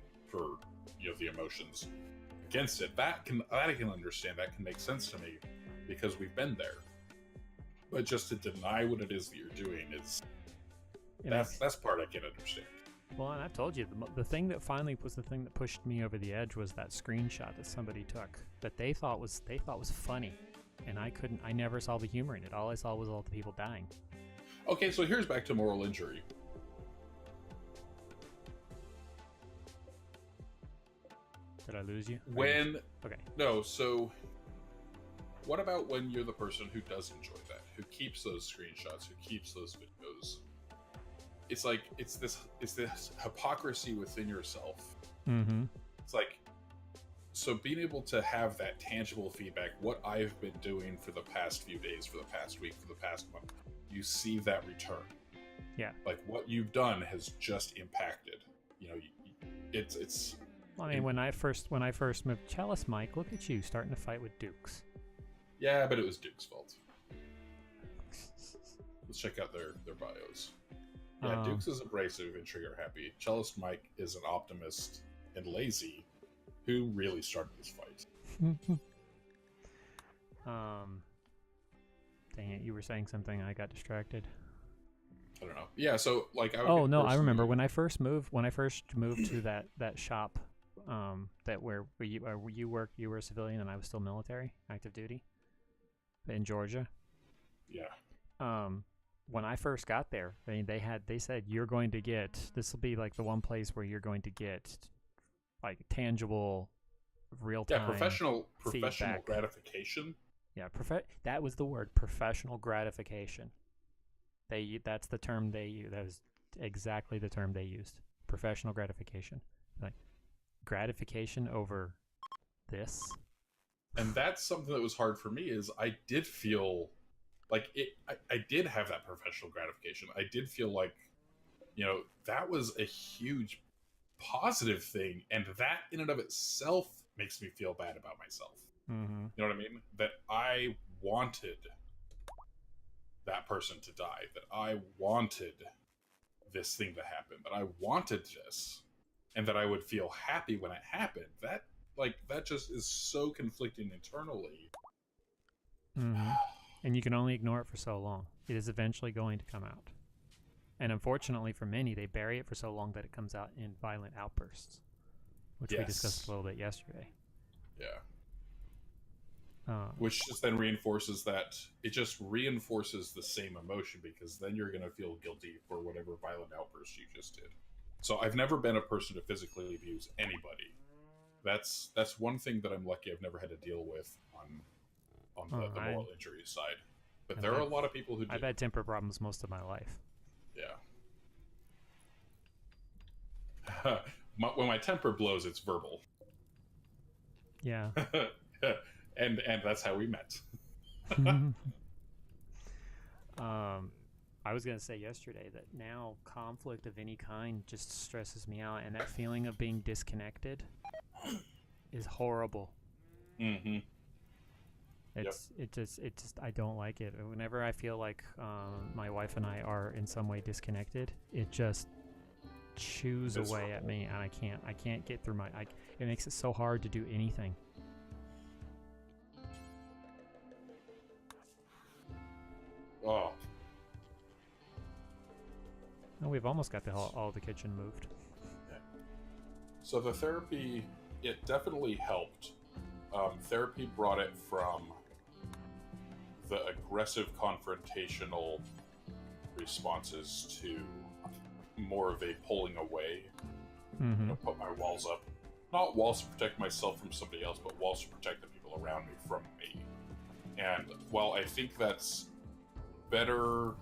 the emotions against it. That I can understand. That can make sense to me because we've been there. But just to deny what it is that you're doing is that's part I can understand. Well, and I've told you, the thing that finally was the thing that pushed me over the edge was that screenshot that somebody took that they thought was funny, and I never saw the humor in it. All I saw was all the people dying. Okay, so here's back to moral injury. Did I lose you? Okay. No, so what about when you're the person who does enjoy that, who keeps those screenshots, who keeps those videos? It's like it's this hypocrisy within yourself. Mm-hmm. It's like, so being able to have that tangible feedback, what I've been doing for the past few days, for the past week, for the past month, you see that return. Yeah. Like, what you've done has just impacted. It's. I mean, when I first moved, Chalice Mike, look at you starting to fight with Dukes. Yeah, but it was Duke's fault. Let's check out their bios. Yeah, Dukes is abrasive and trigger happy. Cellist Mike is an optimist and lazy, who really started this fight. Dang it! You were saying something. I got distracted. I don't know. Yeah, so like. I remember when I first moved to that shop. That where you worked, you were a civilian and I was still military, active duty, in Georgia. Yeah. When I first got there, they said you're going to get, this will be like the one place where you're going to get like tangible, real time. Yeah, professional feedback. Gratification. Yeah, that was the word, professional gratification. That's the term they used. That was exactly the term they used. Professional gratification. Like, gratification over this. And that's something that was hard for me, is I did feel like it. I did have that professional gratification. I did feel like, that was a huge positive thing, and that in and of itself makes me feel bad about myself. Mm-hmm. You know what I mean? That I wanted that person to die, that I wanted this thing to happen, that I wanted this, and that I would feel happy when it happened. like that just is so conflicting internally. Mm-hmm. And you can only ignore it for so long. It is eventually going to come out. And unfortunately for many, they bury it for so long that it comes out in violent outbursts, which we discussed a little bit yesterday. Yeah. Which just then reinforces that. It just reinforces the same emotion, because then you're going to feel guilty for whatever violent outburst you just did. So I've never been a person to physically abuse anybody. That's one thing that I'm lucky I've never had to deal with on the moral injury side. But there are a lot of people who do. I've had temper problems most of my life. Yeah. When my temper blows, it's verbal. Yeah. and that's how we met. I was going to say yesterday that now conflict of any kind just stresses me out, and that feeling of being disconnected is horrible. Mm-hmm. It just I don't like it. Whenever I feel like my wife and I are in some way disconnected, it just chews away at me, and I can't get through it makes it so hard to do anything. Oh. Oh, we've almost got all the kitchen moved. Yeah. So the therapy, it definitely helped. Therapy brought it from the aggressive confrontational responses to more of a pulling away. Mm-hmm. You know, put my walls up. Not walls to protect myself from somebody else, but walls to protect the people around me from me. And while I think that's better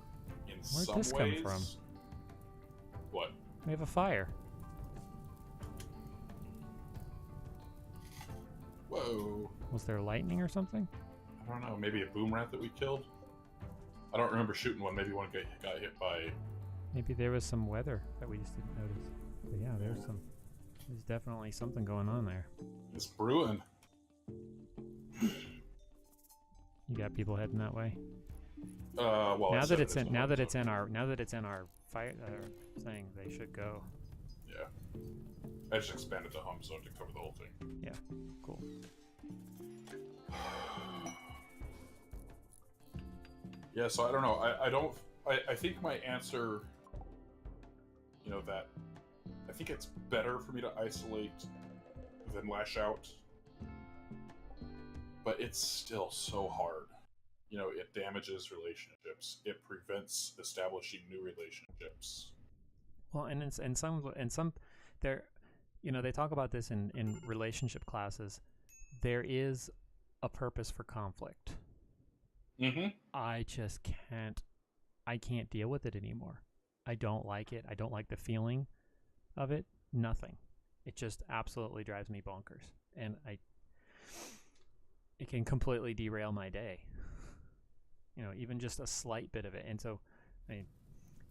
in some ways... Where'd this come from? What? We have a fire. Whoa. Was there lightning or something? I don't know. Maybe a boom rat that we killed? I don't remember shooting one. Maybe one got hit by... Maybe there was some weather that we just didn't notice. But yeah, there's definitely something going on there. It's brewing. You got people heading that way? Well, now that it's in our fire thing, they should go. Yeah. I just expanded the home zone to cover the whole thing. Yeah. Cool. Yeah, so I don't know. I think my answer, you know, that I think it's better for me to isolate than lash out. But it's still so hard. You know, it damages relationships. It prevents establishing new relationships. Well, and some there, you know, they talk about this in relationship classes. There is a purpose for conflict. Mm-hmm. I just can't deal with it anymore. I don't like it. I don't like the feeling of it. Nothing. It just absolutely drives me bonkers. And it can completely derail my day. You know, even just a slight bit of it. And so, I mean,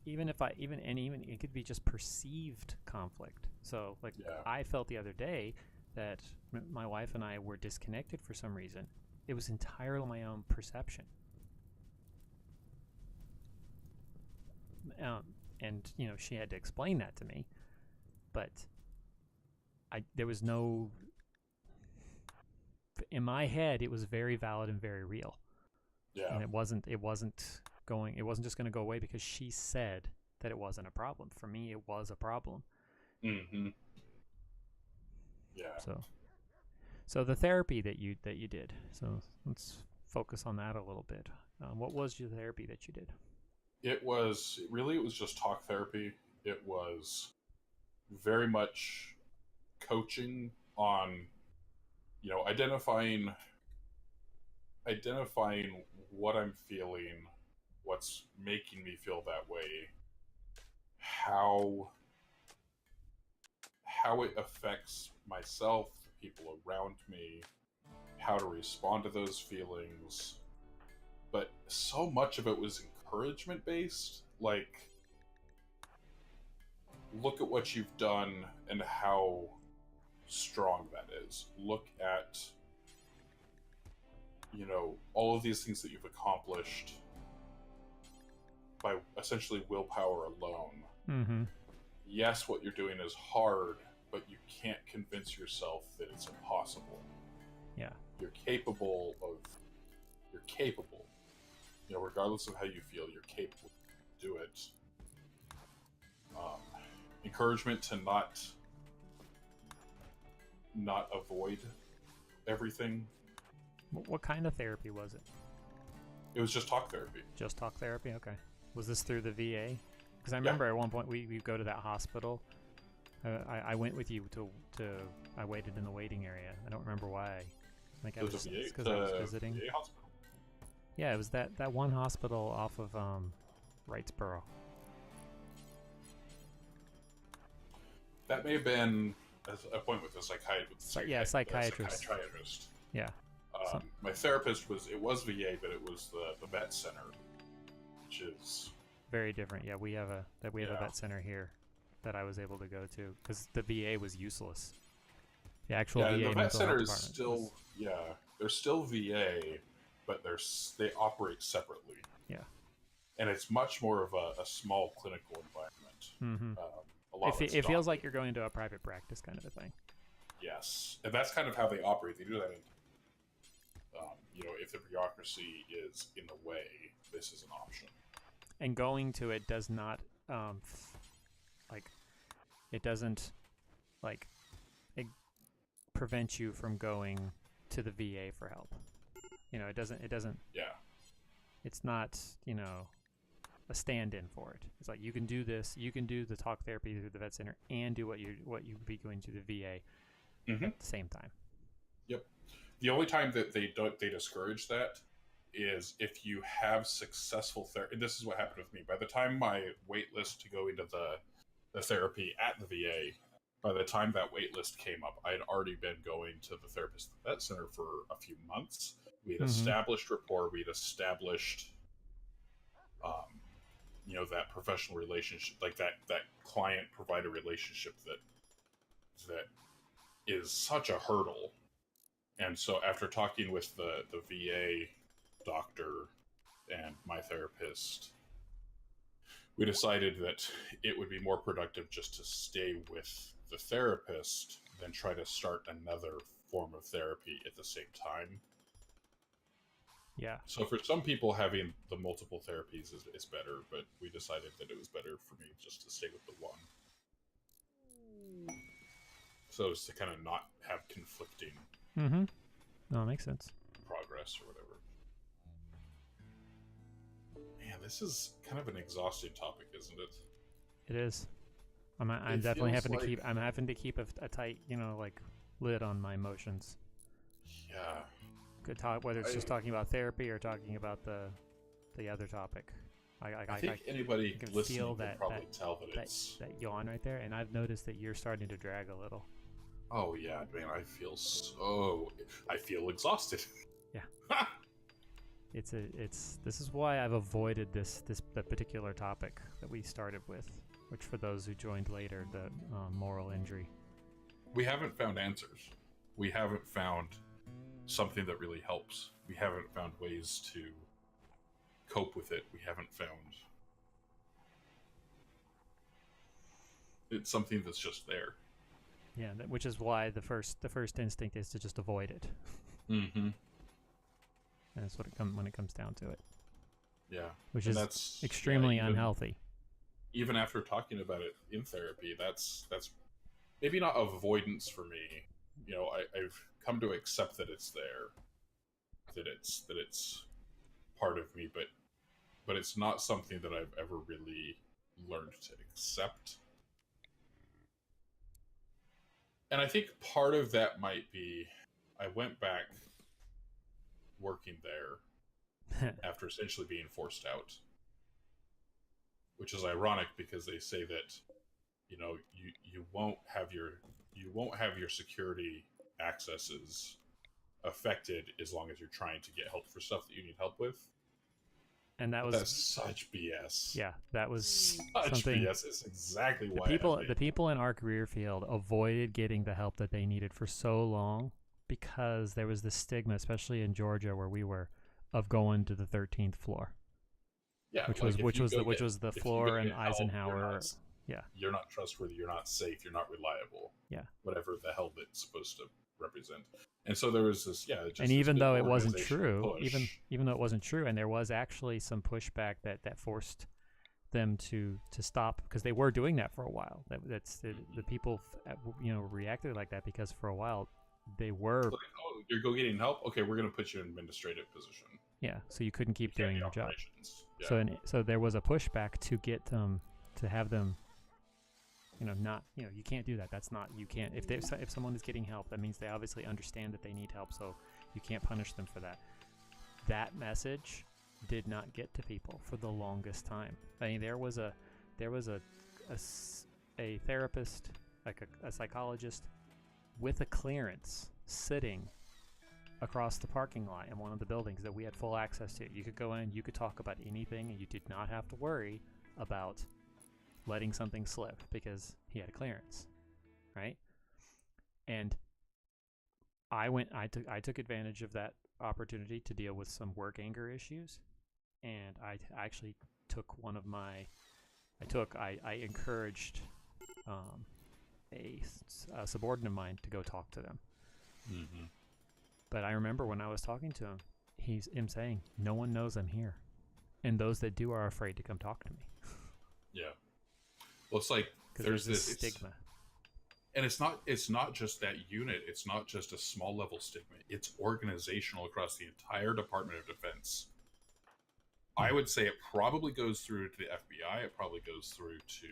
even it could be just perceived conflict. So, like, yeah. I felt the other day that my wife and I were disconnected for some reason. It was entirely my own perception. And, you know, she had to explain that to me. But there was no... In my head, it was very valid and very real. Yeah. And it wasn't just going to go away because she said that it wasn't a problem. For me, it was a problem. Mm-hmm. Yeah. So the therapy that you did. So let's focus on that a little bit. What was your therapy that you did? It was just talk therapy. It was very much coaching on, you know, identifying what I'm feeling, what's making me feel that way, how it affects myself, the people around me, how to respond to those feelings. But so much of it was encouragement based, like, look at what you've done and how strong that is. Look at, you know, all of these things that you've accomplished by essentially willpower alone. Mm-hmm. Yes, what you're doing is hard, but you can't convince yourself that it's impossible. Yeah. You're capable. Regardless of how you feel, you're capable to do it. Encouragement to not avoid everything. What kind of therapy was it? It was just talk therapy. Just talk therapy? Okay. Was this through the VA? Because I remember at one point we go to that hospital. I went with you to I waited in the waiting area. I don't remember why. Like It was because I was visiting. VA hospital? Yeah, it was that one hospital off of Wrightsboro. That may have been an appointment with a psychiatrist. Psychiatrist. Yeah. My therapist was VA, but it was the vet center, which is very different. Yeah, we have a vet center here that I was able to go to because the VA was useless. The actual VA the vet center is still they're still VA, but they operate separately. Yeah, and it's much more of a small clinical environment. It feels like you're going to a private practice kind of a thing. Yes, and that's kind of how they operate. They do that in, if the bureaucracy is in the way, this is an option. And going to it does not, it doesn't, it prevents you from going to the VA for help. It doesn't. Yeah. It's not, a stand-in for it. It's like you can do this. You can do the talk therapy through the vet center and do what you'd be going to the VA at the same time. Yep. The only time that they discourage that is if you have successful therapy. This is what happened with me. By the time my wait list to go into the therapy at the VA, by the time that wait list came up, I had already been going to the therapist at the vet center for a few months. We had established rapport. We had established that professional relationship, like that client-provider relationship that is such a hurdle. And so after talking with the VA doctor and my therapist, we decided that it would be more productive just to stay with the therapist than try to start another form of therapy at the same time. Yeah. So for some people, having the multiple therapies is better, but we decided that it was better for me just to stay with the one. So as to kind of not have conflicting No, it makes sense. progress or whatever. Man, this is kind of an exhausting topic, isn't it? It is. I'm definitely having to keep. I'm having to keep a tight, lid on my emotions. Yeah. Good talk, whether it's just talking about therapy or talking about the other topic. I think anybody listening can probably tell that it's that yawn right there, and I've noticed that you're starting to drag a little. Oh yeah, man, I feel exhausted. Yeah. This is why I've avoided this particular topic that we started with, which for those who joined later, the moral injury. We haven't found answers. We haven't found something that really helps. We haven't found ways to cope with it. We haven't found it's something that's just there. Yeah, which is why the first instinct is to just avoid it. Mm-hmm. And that's what when it comes down to it. Yeah, which is extremely unhealthy. Even after talking about it in therapy, that's maybe not avoidance for me. I've come to accept that it's there, that it's part of me, but it's not something that I've ever really learned to accept. And I think part of that might be I went back working there after essentially being forced out, which is ironic because they say that you won't have your security accesses affected as long as you're trying to get help for stuff that you need help with. And that's such BS. Yeah, that was such something. BS. It's exactly why the people in our career field avoided getting the help that they needed for so long because there was this stigma, especially in Georgia where we were, of going to the 13th floor. Yeah, which was the floor in Eisenhower. Yeah. You're not trustworthy. You're not safe. You're not reliable. Yeah. Whatever the hell that's supposed to represent. And so there was this, just and this even big though it wasn't organizational true, push. even though it wasn't true, and there was actually some pushback that forced them to stop, because they were doing that for a while. That's the people, reacted like that because for a while they were like, oh, you're go getting help. Okay, we're going to put you in an administrative position. Yeah, so you couldn't keep doing your job. Yeah. So there was a pushback to get to have them, not, you can't do that. That's not, you can't, if someone is getting help, that means they obviously understand that they need help, so you can't punish them for that. That message did not get to people for the longest time. I mean, there was a therapist, like a psychologist with a clearance sitting across the parking lot in one of the buildings that we had full access to. You could go in, you could talk about anything, and you did not have to worry about letting something slip because he had a clearance, right? And I took advantage of that opportunity to deal with some work anger issues, and I actually took I encouraged a subordinate of mine to go talk to them. Mm-hmm. But I remember when I was talking to him, him saying, "No one knows I'm here, and those that do are afraid to come talk to me." Yeah. Well, it's like there's this stigma, and it's not just that unit. It's not just a small level stigma. It's organizational across the entire Department of Defense. I would say it probably goes through to the FBI. It probably goes through to,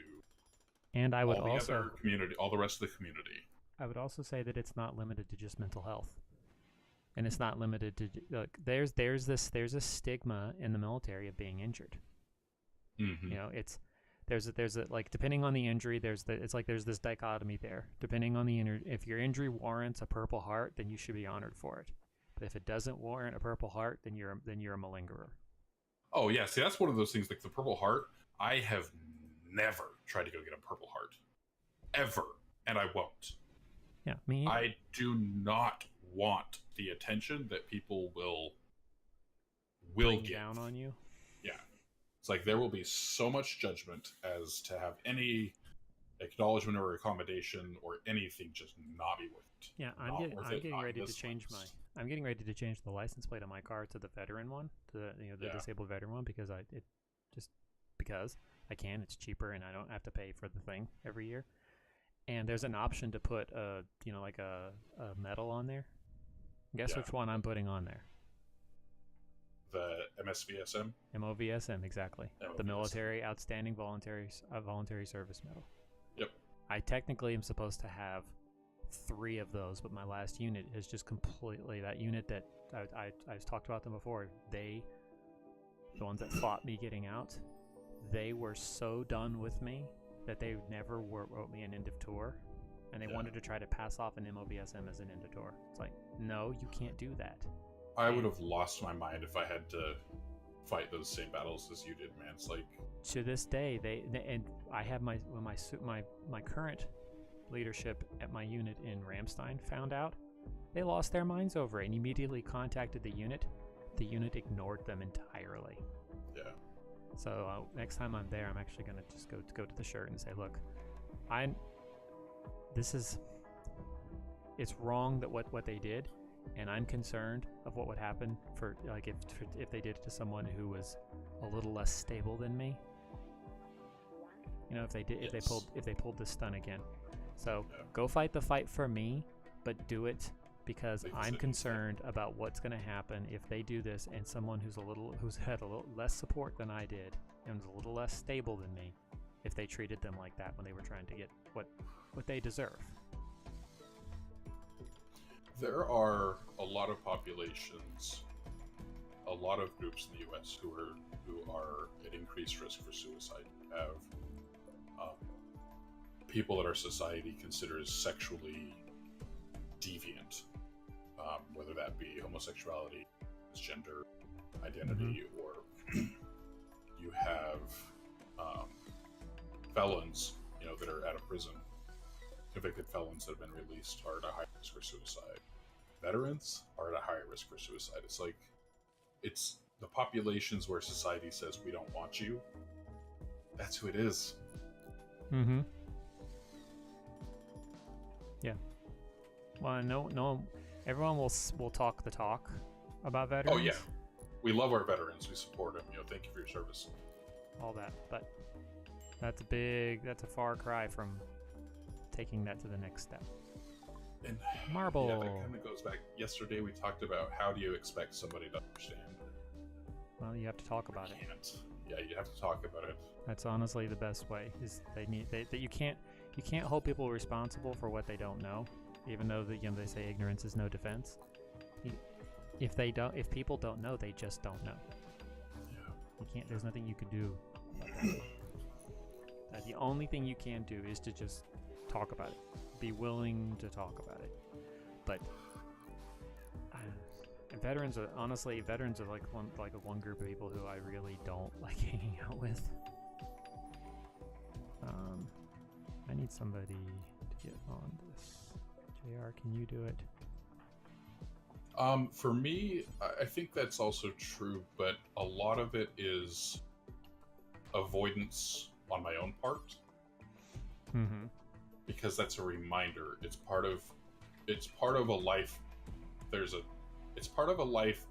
and I would all the also other community, all the rest of the community. I would also say that it's not limited to just mental health, and it's not limited to there's a stigma in the military of being injured. Mm-hmm. There's a like, depending on the injury, there's this dichotomy there. Depending on the if your injury warrants a Purple Heart, then you should be honored for it. But if it doesn't warrant a Purple Heart, then you're a malingerer. Oh yeah, see, that's one of those things. Like the Purple Heart, I have never tried to go get a Purple Heart, ever, and I won't. Yeah, me either. I do not want the attention that people will bring give down on you. Yeah, it's like there will be so much judgment as to have any acknowledgement or accommodation or anything just not be worth it. Yeah, I'm getting ready to change the license plate on my car to the veteran one, to the disabled veteran one, because because I can. It's cheaper and I don't have to pay for the thing every year. And there's an option to put a medal on there. Guess which one I'm putting on there? The MSVSM? MOVSM, exactly. MOVSM. The Military Outstanding Voluntary Service Medal. Yep. I technically am supposed to have 3 of those, but my last unit is just completely, that unit that I've talked about them before, the ones that fought me getting out, they were so done with me that they never wrote me an end of tour, and they wanted to try to pass off an MOVSM as an end of tour. It's like, no, you can't do that. I would have lost my mind if I had to fight those same battles as you did, man. It's like, to this day, and I have my current leadership at my unit in Ramstein found out, they lost their minds over it and immediately contacted the unit. The unit ignored them entirely. Yeah. So next time I'm there, I'm actually gonna just go to the shirt and say, look, it's wrong that what they did, and I'm concerned of what would happen for, like, if they did it to someone who was a little less stable than me. If they pulled this stunt again. So go fight the fight for me, but do it because I'm concerned about what's going to happen if they do this, and someone who's had a little less support than I did and was a little less stable than me, if they treated them like that when they were trying to get what they deserve. There are a lot of populations, a lot of groups in the U.S. who are at increased risk for suicide. We have people that our society considers sexually deviant, whether that be homosexuality, gender identity, or you have felons, that are out of prison. Convicted felons that have been released are at a high risk for suicide. Veterans are at a higher risk for suicide. It's like, it's the populations where society says we don't want you. That's who it is. Mm-hmm. Yeah. Well, no, everyone will talk the talk about veterans. Oh yeah, we love our veterans. We support them. Thank you for your service. All that, but that's a far cry from taking that to the next step. And marble. Yeah, that kind of goes back. Yesterday we talked about how do you expect somebody to understand. Well, you have to talk about it. Yeah, you have to talk about it. That's honestly the best way. Is that you can't hold people responsible for what they don't know, even though they say ignorance is no defense. If people don't know, they just don't know. Yeah. You can't. There's nothing you can do. The only thing you can do is to just talk about it. Be willing to talk about it. But veterans are like one group of people who I really don't like hanging out with. I need somebody to get on this. JR, can you do it? For me, I think that's also true, but a lot of it is avoidance on my own part. Mm-hmm. Because that's a reminder. It's part of a life. It's part of a life.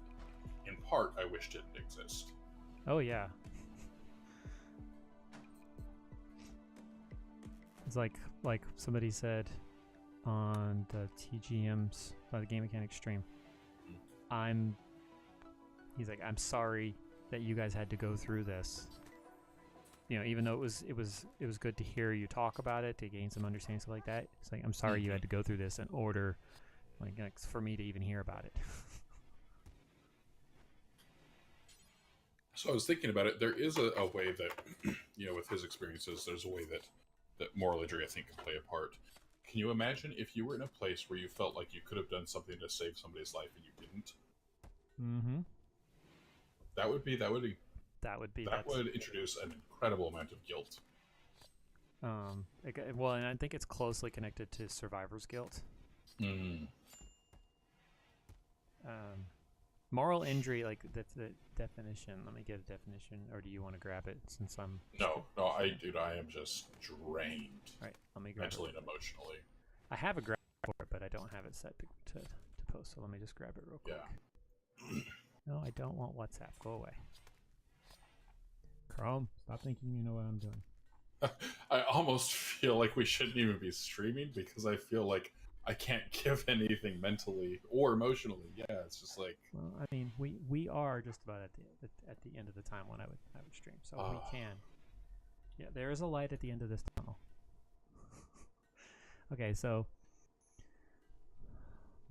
In part, I wish didn't exist. Oh yeah. It's like somebody said on the TGM's the Game Mechanics stream. He's like, I'm sorry that you guys had to go through this. Even though it was good to hear you talk about it, to gain some understanding, stuff like that. It's like, I'm sorry you had to go through this in order, like for me to even hear about it. So I was thinking about it. There is a way that, with his experiences, there's a way that moral injury, I think, can play a part. Can you imagine if you were in a place where you felt like you could have done something to save somebody's life and you didn't? Mm-hmm. That would introduce an incredible amount of guilt. Well, and I think it's closely connected to survivor's guilt. Moral injury, like that's the definition. Let me get a definition, or do you want to grab it since I'm... No, I am just drained. Right, let me grab mentally it. and emotionally. I have a grab for it, but I don't have it set to post, so let me just grab it real quick. Yeah. No, I don't want WhatsApp. Go away. Chrome, stop thinking you know what I'm doing. I almost feel like we shouldn't even be streaming because I feel like I can't give anything mentally or emotionally. Yeah, it's just like... Well, I mean, we are just about at the end of the time when I would stream, so we can. Yeah, there is a light at the end of this tunnel. Okay, so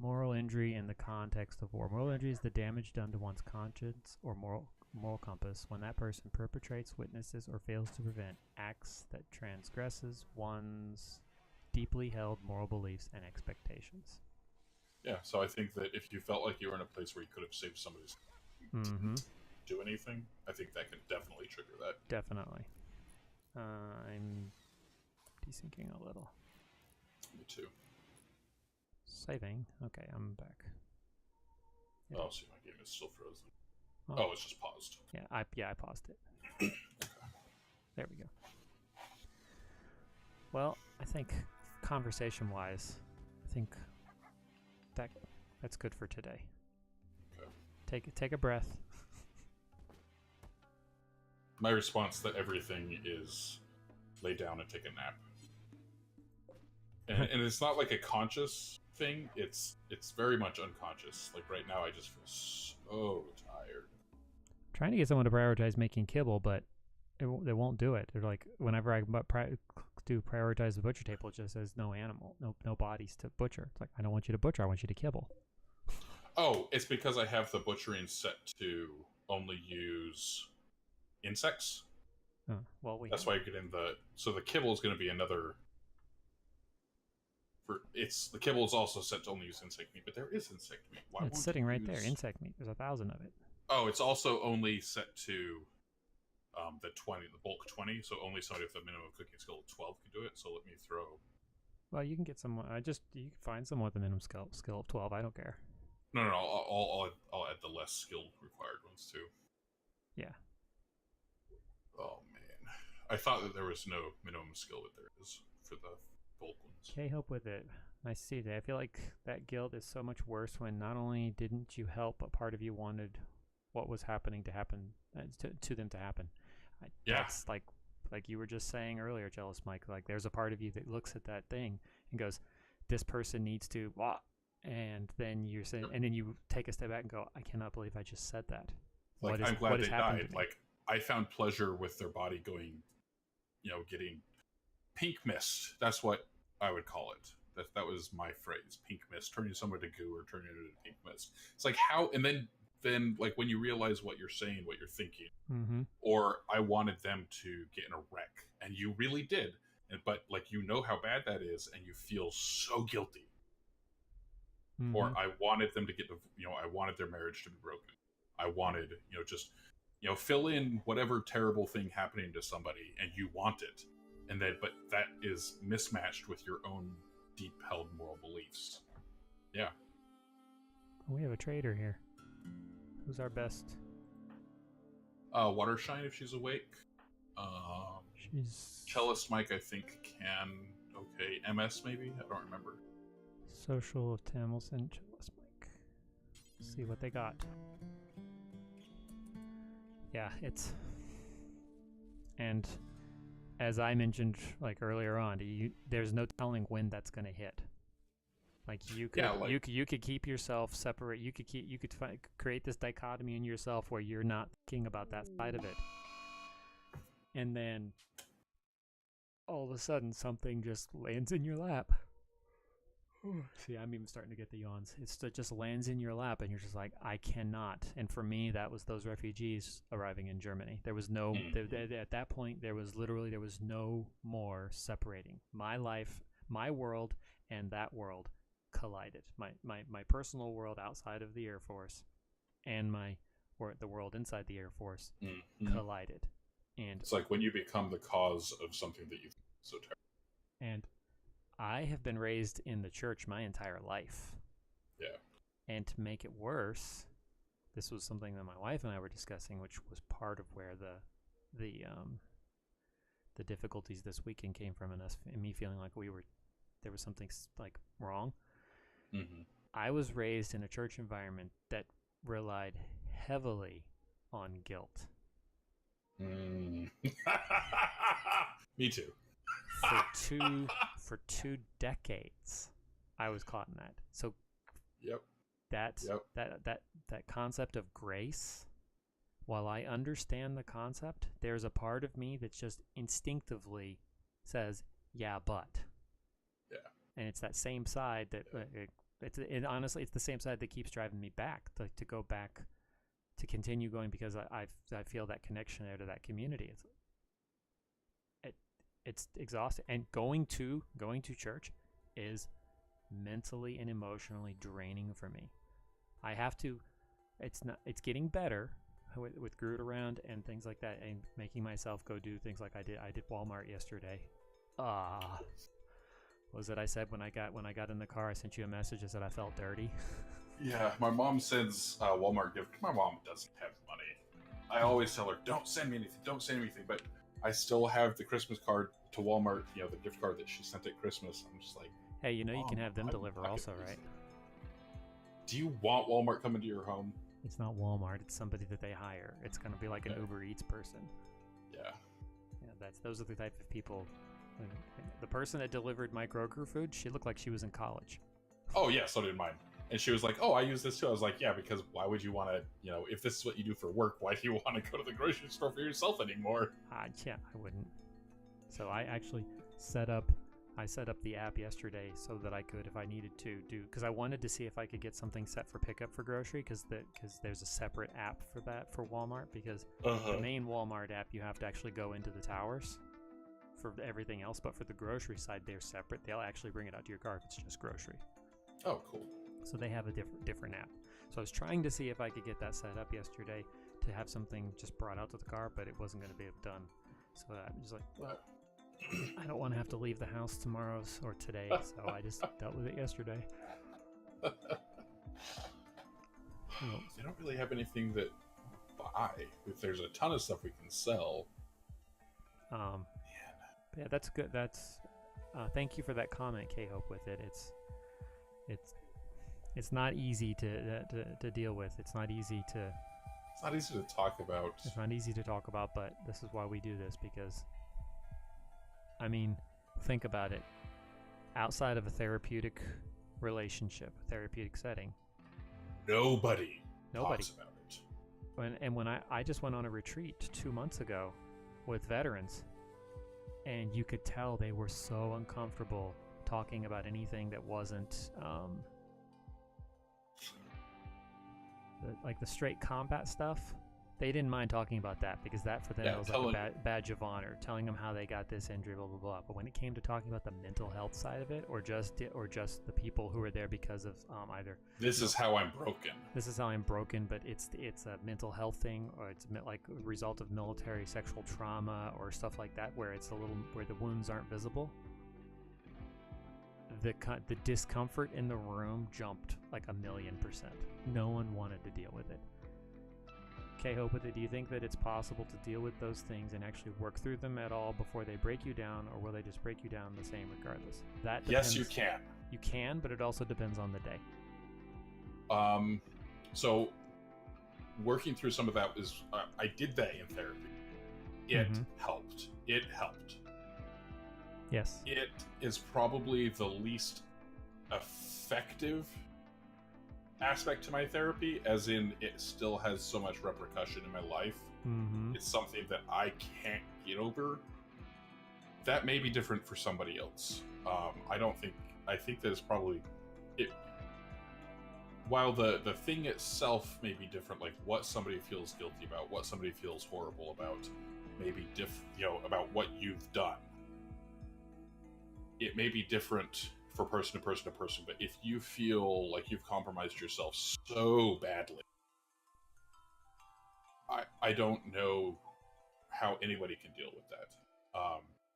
moral injury in the context of war. Moral injury is the damage done to one's conscience or moral compass when that person perpetrates, witnesses, or fails to prevent acts that transgresses one's deeply held moral beliefs and expectations. Yeah, so I think that if you felt like you were in a place where you could have saved somebody's didn't do anything, I think that could definitely trigger that. Definitely. I'm desyncing a little. Me too. Saving. Okay, I'm back. Yeah. Oh, see, my game is still frozen. Oh, it's just paused. Yeah, I paused it. Okay. There we go. Well, I think conversation-wise, I think that's good for today. Okay. Take a breath. My response to everything is lay down and take a nap. And it's not like a conscious thing. It's very much unconscious. Like right now, I just feel so tired. I'm trying to get someone to prioritize making kibble, but they won't do it. They're like, whenever I do prioritize the butcher table, it just says no animal, no bodies to butcher. It's like, I don't want you to butcher. I want you to kibble. Oh, it's because I have the butchering set to only use insects. Well, that's why you're getting so the kibble is going to be another. The kibble is also set to only use insect meat, but there is insect meat. Why it's sitting right there, insect meat. There's 1,000 of it. Oh, it's also only set to the bulk 20, so only somebody with a minimum cooking skill of 12 can do it. So let me throw. Well, you can get someone. You can find someone with a minimum skill of 12. I don't care. No. I'll add the less skilled required ones too. Yeah. Oh man, I thought that there was no minimum skill, but there is for the bulk ones. K-Hope with it. Nice to see that. I feel like that guild is so much worse when not only didn't you help, but part of you wanted what was happening to happen to them to happen. That's like you were just saying earlier, Jealous Mike. Like there's a part of you that looks at that thing and goes, "This person needs to," and then you're saying, and then you take a step back and go, "I cannot believe I just said that." Like I'm glad they died. Like I found pleasure with their body going, getting pink mist. That's what I would call it. That was my phrase, pink mist, turning someone to goo or turning it into pink mist. It's like how, and then like when you realize what you're saying, what you're thinking, or I wanted them to get in a wreck, and you really did, but like how bad that is, and you feel so guilty. Or I wanted them to get, I wanted their marriage to be broken. I wanted, just, fill in whatever terrible thing happening to somebody, and you want it, but that is mismatched with your own deep-held moral beliefs. Yeah. We have a trader here. Who's our best? Watershine, if she's awake. She's... Cellist Mike, I think, can... Okay, MS, maybe? I don't remember. Social of Tamils and Cellist Mike. Let's see what they got. Yeah, it's... And... as I mentioned like earlier on, there's no telling when that's going to hit. Like you could keep yourself separate. You could create this dichotomy in yourself where you're not thinking about that side of it, and then all of a sudden something just lands in your lap. See, I'm even starting to get the yawns. It just lands in your lap, and you're just like, I cannot. And for me, that was those refugees arriving in Germany. There was no at that point. There was no more separating my life, my world, and that world collided. My personal world outside of the Air Force, and the world inside the Air Force collided. And it's like when you become the cause of something that you think is so terrible. And I have been raised in the church my entire life. Yeah. And to make it worse, this was something that my wife and I were discussing, which was part of where the difficulties this weekend came from, and me feeling like there was something like wrong. I was raised in a church environment that relied heavily on guilt. Me too. For two decades, I was caught in that. So, that concept of grace. While I understand the concept, there's a part of me that just instinctively says, "Yeah, but." Yeah. And it's that same side that honestly, it's the same side that keeps driving me back to go back, to continue going, because I feel that connection there to that community. It's exhausting, and going to church is mentally and emotionally draining for me. I have to. It's getting better with Groot around and things like that, and making myself go do things like I did Walmart yesterday. Was it I said when I got in the car, I sent you a message that said I felt dirty? Yeah, my mom sends Walmart gift. My mom doesn't have money. I always tell her, don't send me anything, but I still have the Christmas card to Walmart, the gift card that she sent at Christmas. I'm just like, hey, you can have them deliver also, right? Do you want Walmart coming to your home? It's not Walmart. It's somebody that they hire. It's going to be like an Uber Eats person. Yeah. Those are the type of people. The person that delivered my Kroger food, she looked like she was in college. Oh, yeah, so did mine. And she was like, oh, I use this too. I was like, yeah, because why would you want to, if this is what you do for work, why do you want to go to the grocery store for yourself anymore? Yeah, I wouldn't. So I actually set up the app yesterday so that I could, if I needed to, because I wanted to see if I could get something set for pickup for grocery, because there's a separate app for that for Walmart, because the main Walmart app, you have to actually go into the towers for everything else, but for the grocery side, they're separate. They'll actually bring it out to your car if it's just grocery. Oh, cool. So they have a different app. So I was trying to see if I could get that set up yesterday to have something just brought out to the car, but it wasn't going to be done. So I'm just like, well, I don't want to have to leave the house tomorrow or today, so I just dealt with it yesterday. They don't really have anything that buy. If there's a ton of stuff we can sell. Yeah, that's good. That's thank you for that comment, K-Hope. With it, it's not easy to deal with. It's not easy to. It's not easy to talk about. It's not easy to talk about, but this is why we do this, because, I mean, think about it. Outside of a therapeutic relationship, therapeutic setting, nobody talks about it. When I just went on a retreat 2 months ago with veterans, and you could tell they were so uncomfortable talking about anything that wasn't like the straight combat stuff. They didn't mind talking about that, because that for them was like a badge of honor, telling them how they got this injury, blah blah blah. But when it came to talking about the mental health side of it, or just the people who were there because of either this is how I'm broken, but it's a mental health thing, or it's like a result of military sexual trauma or stuff like that, where it's where the wounds aren't visible. The discomfort in the room jumped like 1,000,000%. No one wanted to deal with it. K-Hope, do you think that it's possible to deal with those things and actually work through them at all before they break you down, or will they just break you down the same regardless? That depends. Yes, you can. You can, but it also depends on the day. So working through some of that is I did that in therapy. It helped. It helped. Yes. It is probably the least effective aspect to my therapy, as in it still has so much repercussion in my life. It's something that I can't get over. That may be different for somebody else. I think that it's probably it. While the thing itself may be different, like what somebody feels guilty about, what somebody feels horrible about, maybe about what you've done. It may be different for person to person to person, but if you feel like you've compromised yourself so badly, I don't know how anybody can deal with that.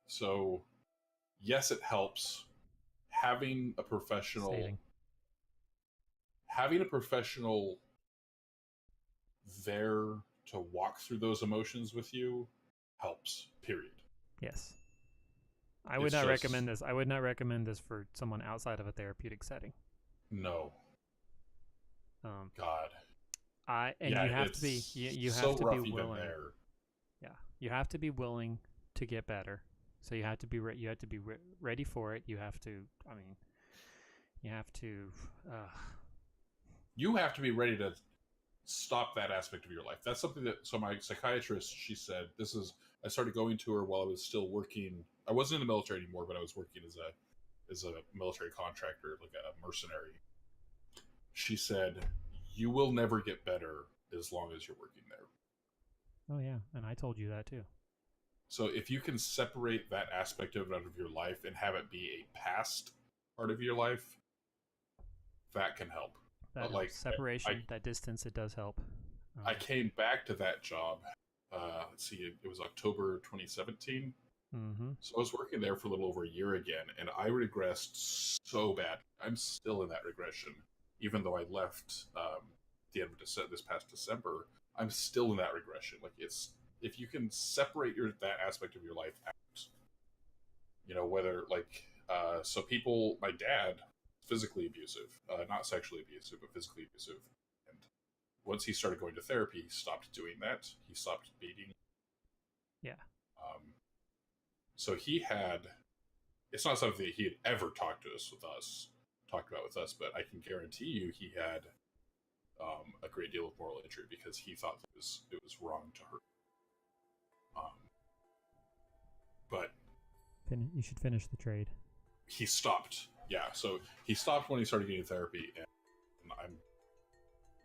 So yes, it helps having a professional there to walk through those emotions with you helps, period. Yes. I would not recommend this. I would not recommend this for someone outside of a therapeutic setting. No. God. You have to be. You have to be willing. There. Yeah, you have to be willing to get better. So you have to be. You have to be ready for it. You have to. I mean, you have to. You have to be ready to stop that aspect of your life. That's something that. So my psychiatrist, she said, this is. I started going to her while I was still working. I wasn't in the military anymore, but I was working as a military contractor, like a mercenary. She said, you will never get better as long as you're working there. Oh yeah, and I told you that too. So if you can separate that aspect of it out of your life and have it be a past part of your life, that can help. That like separation, that distance, it does help. I came back to that job. Let's see, it was October 2017. So I was working there for a little over a year again, and I regressed so bad. I'm still in that regression, even though I left the end of this past December. I'm still in that regression. Like it's if you can separate that aspect of your life out, whether so people. My dad, physically abusive, not sexually abusive, but physically abusive. And once he started going to therapy, he stopped doing that. He stopped beating. Yeah. So he had, it's not something that he had ever talked about with us, but I can guarantee you he had a great deal of moral injury because he thought it was wrong to hurt. But you should finish the trade. He stopped. Yeah, so he stopped when he started getting therapy, and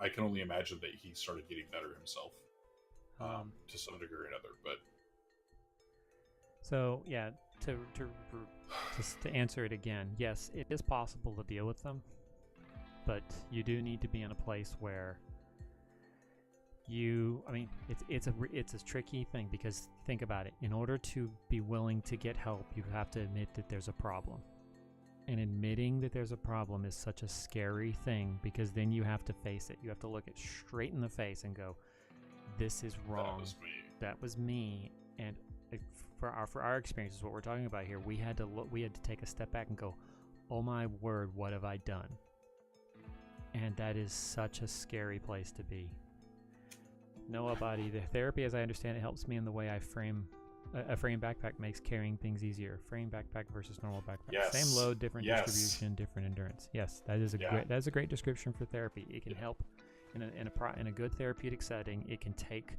I can only imagine that he started getting better himself to some degree or another. But so yeah, to answer it again, yes, it is possible to deal with them, but you do need to be in a place where it's a tricky thing, because think about it. In order to be willing to get help, you have to admit that there's a problem. And admitting that there's a problem is such a scary thing, because then you have to face it. You have to look it straight in the face and go, this is wrong. That was me. And for our experiences, what we're talking about here, we had to take a step back and go, oh my word, what have I done? And that is such a scary place to be. Noah body, the therapy, as I understand it, helps me in the way I frame. A frame backpack makes carrying things easier. Frame backpack versus normal backpack. Yes. Same load, different Yes. distribution, different endurance. Yes, that is a great description for therapy. It can help in a good therapeutic setting. It can take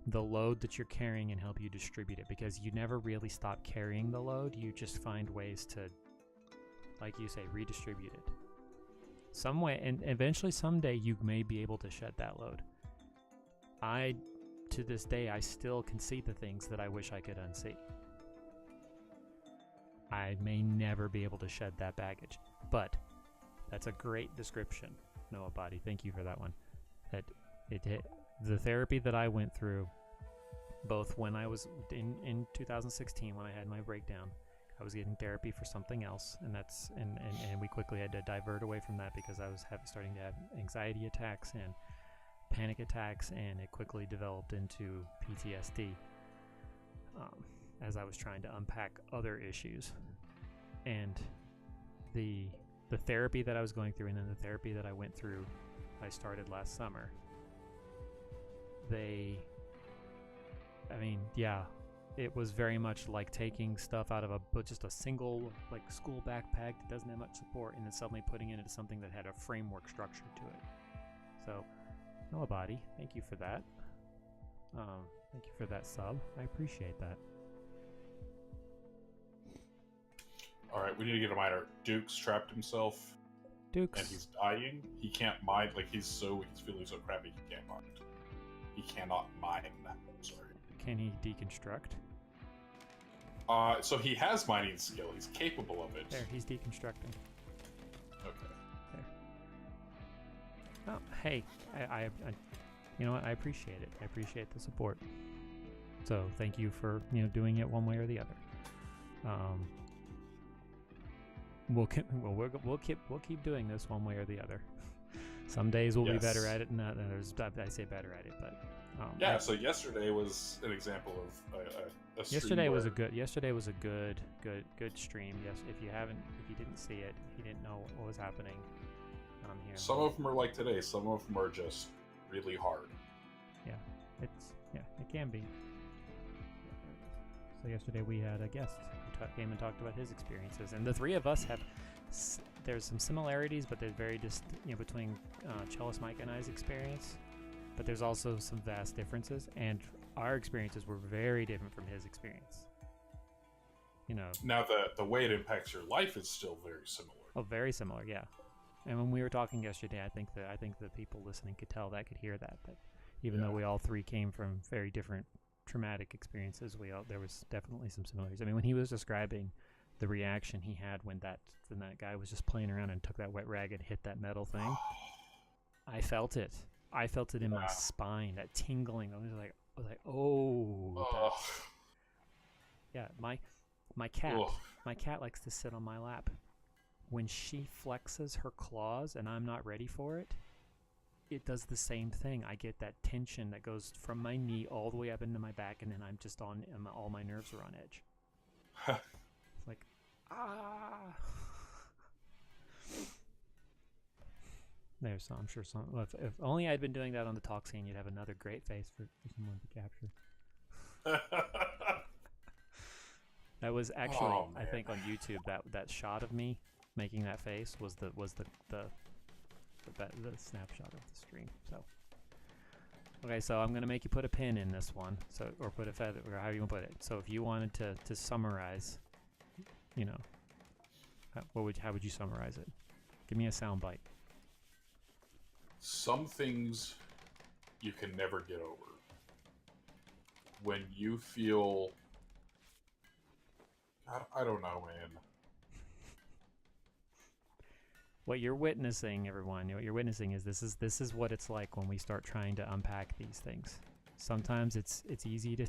the load that you're carrying and help you distribute it, because you never really stop carrying the load. You just find ways to, like you say, redistribute it. Some way, and eventually someday you may be able to shed that load. To this day, I still can see the things that I wish I could unsee. I may never be able to shed that baggage, but that's a great description, Noah Body. Thank you for that one. The therapy that I went through, both when I was in 2016 when I had my breakdown, I was getting therapy for something else, and we quickly had to divert away from that because I was starting to have anxiety attacks and panic attacks, and it quickly developed into PTSD as I was trying to unpack other issues. And the therapy that I was going through, and then the therapy that I went through, I started last summer. It was very much like taking stuff out of just a single like school backpack that doesn't have much support, and then suddenly putting it into something that had a framework structure to it. So Noah Body, thank you for that. Thank you for that sub. I appreciate that. All right, we need to get a miner. Duke's trapped himself. Duke's. And he's dying. He can't mine. Like, he's feeling so crappy he can't mine. He cannot mine. Sorry. Can he deconstruct? So he has mining skill. He's capable of it. There, he's deconstructing. Okay. There. Oh, hey, I you know what? I appreciate it. I appreciate the support. So thank you for doing it one way or the other. We'll keep doing this one way or the other. Some days we'll be better at it, and others I say better at it, but So yesterday was an example of a stream yesterday was a good stream. Yes, if you didn't see it, if you didn't know what was happening. Here. Some of them are like today. Some of them are just really hard. Yeah, it can be. So yesterday we had a guest who came and talked about his experiences, and the three of us have. There's some similarities, but they're very between Cellist Mike and I's experience. But there's also some vast differences, and our experiences were very different from his experience. Now the way it impacts your life is still very similar. Oh, very similar, yeah. And when we were talking yesterday, I think the people listening could hear that even though we all three came from very different traumatic experiences, there was definitely some similarities. I mean, when he was describing the reaction he had when that guy was just playing around and took that wet rag and hit that metal thing, I felt it. I felt it in my spine, that tingling. I was like, oh. Yeah, my cat likes to sit on my lap. When she flexes her claws and I'm not ready for it, it does the same thing. I get that tension that goes from my knee all the way up into my back, and then I'm just all my nerves are on edge. It's like, ah. I'm sure some. If only I'd been doing that on the talk scene, you'd have another great face for someone to capture. That was actually, I think, on YouTube. That shot of me making that face was the snapshot of the stream. So, okay, so I'm gonna make you put a pin in this one, or put a feather, or however you want to put it. So, if you wanted to summarize, how would you summarize it? Give me a sound bite. Some things you can never get over. When you feel, I don't know, man. What you're witnessing, everyone, what you're witnessing is this is what it's like when we start trying to unpack these things. Sometimes it's easy to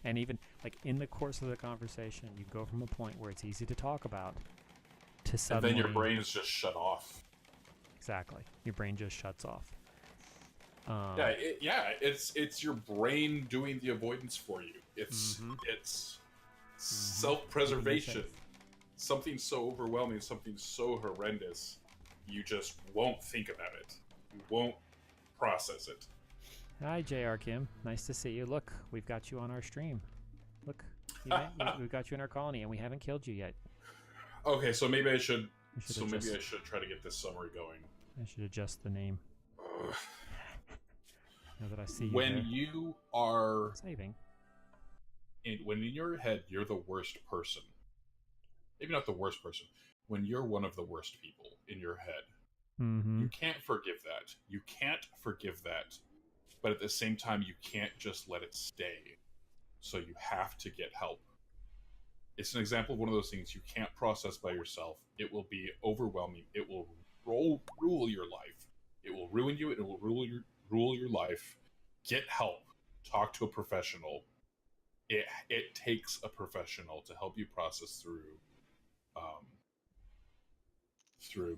and even like in the course of the conversation, you go from a point where it's easy to talk about to suddenly, and then your brain's just shut off. Exactly, your brain just shuts off. It's your brain doing the avoidance for you. It's self-preservation. Something so overwhelming, something so horrendous, you just won't think about it. You won't process it. Hi, J.R. Kim. Nice to see you. Look, we've got you on our stream. Look, we've got you in our colony, and we haven't killed you yet. Okay, so maybe I should. So maybe I should try to get this summary going. I should adjust the name. Now that I see you when there. You are saving. When in your head you're the worst person. Maybe not the worst person. When you're one of the worst people in your head, you can't forgive that. You can't forgive that. But at the same time, you can't just let it stay. So you have to get help. It's an example of one of those things you can't process by yourself. It will be overwhelming. It will rule your life. It will ruin you. It will rule your life. Get help. Talk to a professional. It takes a professional to help you process through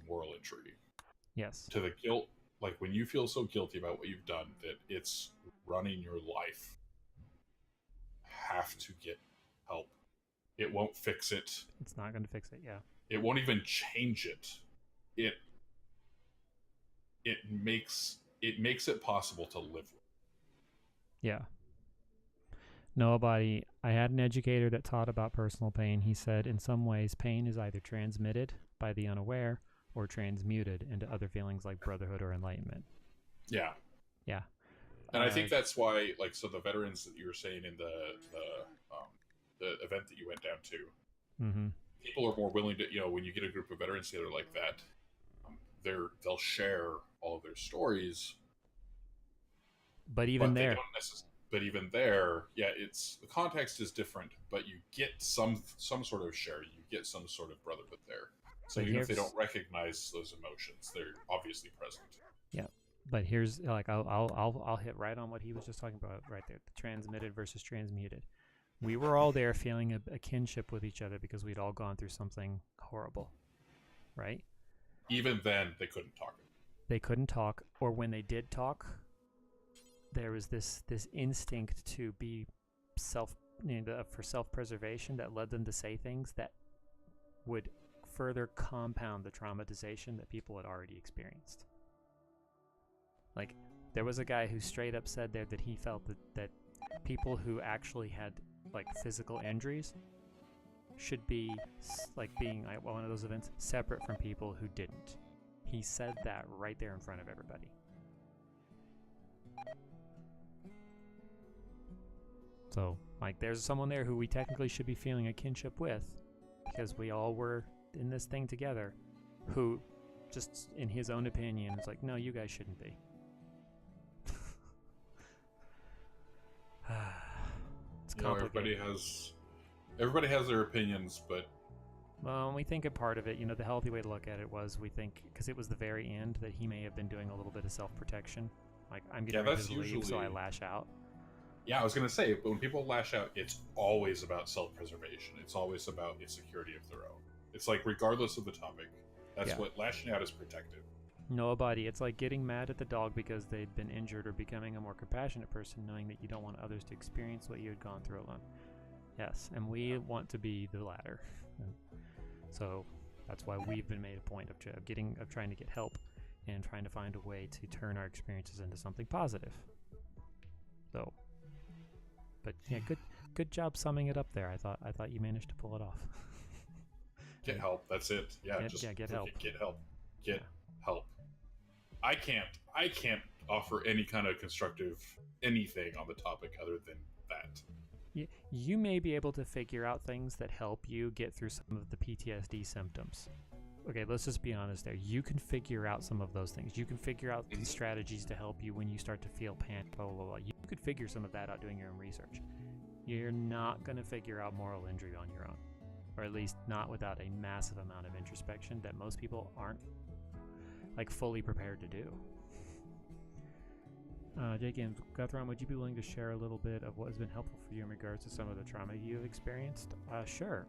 moral injury. Yes. To the guilt, like when you feel so guilty about what you've done that it's running your life, have to get help. It won't fix it. It's not going to fix it, yeah. It won't even change it. It makes it possible to live with. Yeah. Nobody. I had an educator that taught about personal pain. He said, in some ways, pain is either transmitted by the unaware or transmuted into other feelings like brotherhood or enlightenment. Yeah. Yeah. And I think that's why, like, so the veterans that you were saying in the event that you went down to, people are more willing to, when you get a group of veterans together like that, they'll share all of their stories. But even there, it's the context is different, but you get some sort of share. You get some sort of brotherhood there. So even if they don't recognize those emotions, they're obviously present. Yeah, but here's like I'll hit right on what he was just talking about right there: the transmitted versus transmuted. We were all there feeling a kinship with each other because we'd all gone through something horrible, right? Even then, they couldn't talk. They couldn't talk, or when they did talk, there was this instinct to be for self-preservation that led them to say things that would further compound the traumatization that people had already experienced. Like, there was a guy who straight up said there that he felt that people who actually had like physical injuries should be like being at one of those events separate from people who didn't. He said that right there in front of everybody. So, like, there's someone there who we technically should be feeling a kinship with because we all were in this thing together, who just in his own opinion is like, no, you guys shouldn't be. It's complicated. Everybody has their opinions, but well, we think a part of it, the healthy way to look at it was, we think, because it was the very end, that he may have been doing a little bit of self-protection. Like, I'm getting ready to leave, so I lash out. Yeah, I was going to say, but when people lash out, it's always about self-preservation. It's always about the security of their own. It's like, regardless of the topic, that's what lashing out is protective. Nobody. It's like getting mad at the dog because they'd been injured, or becoming a more compassionate person knowing that you don't want others to experience what you had gone through alone. Yes, and we want to be the latter. And so that's why we've been made a point of trying to get help and trying to find a way to turn our experiences into something positive. So, but yeah, good job summing it up there. I thought you managed to pull it off. Get help. That's it. Yeah, get help. Get help. Get help. I can't offer any kind of constructive anything on the topic other than that. You may be able to figure out things that help you get through some of the PTSD symptoms. Okay, let's just be honest there. You can figure out some of those things. You can figure out the strategies to help you when you start to feel panic, blah, blah, blah. You could figure some of that out doing your own research. You're not going to figure out moral injury on your own, or at least not without a massive amount of introspection that most people aren't like fully prepared to do. Jake, Guthron, would you be willing to share a little bit of what has been helpful for you in regards to some of the trauma you've experienced? Sure.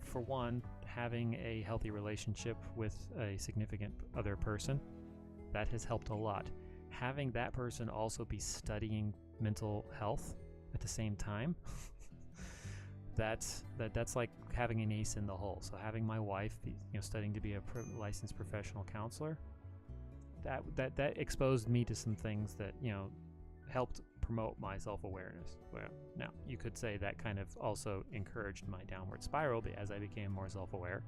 For one, having a healthy relationship with a significant other person, that has helped a lot. Having that person also be studying mental health at the same time, that's like having an ace in the hole. So having my wife be, studying to be a licensed professional counselor, that exposed me to some things that helped promote my self-awareness. Well, now you could say that kind of also encouraged my downward spiral as I became more self-aware.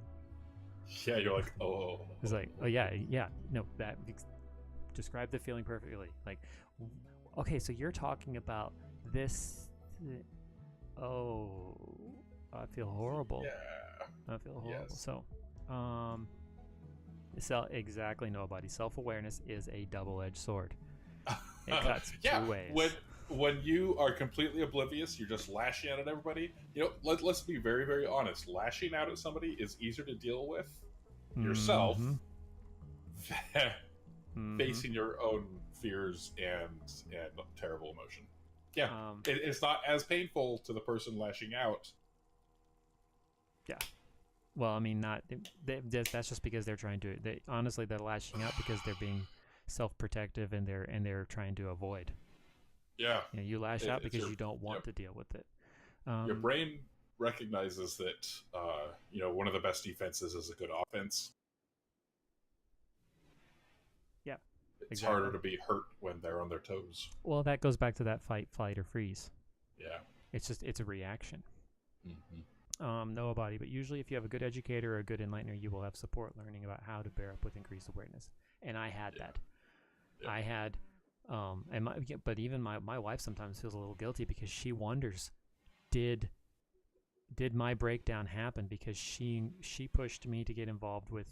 Yeah, you're like, oh. It's like, oh yeah, no, that described the feeling perfectly. Like, okay, so you're talking about this. Oh, I feel horrible. Yeah. I feel horrible. Yes. So, exactly, nobody. Self-awareness is a double-edged sword. It cuts two ways. When you are completely oblivious, you're just lashing out at everybody. Let's be very, very honest. Lashing out at somebody is easier to deal with yourself than facing your own fears and terrible emotion. Yeah, it's not as painful to the person lashing out. Yeah. Well, I mean, that's just because they're trying to. Honestly, they're lashing out because they're being self-protective and they're trying to avoid. Yeah. You lash out because you don't want to deal with it. Your brain recognizes that one of the best defenses is a good offense. Yeah. It's harder to be hurt when they're on their toes. Well, that goes back to that fight, flight, or freeze. Yeah. It's a reaction. Mm-hmm. Nobody, but usually if you have a good educator or a good enlightener, you will have support learning about how to bear up with increased awareness. And I had that. Yeah. I had, but even my wife sometimes feels a little guilty because she wonders, did my breakdown happen because she pushed me to get involved with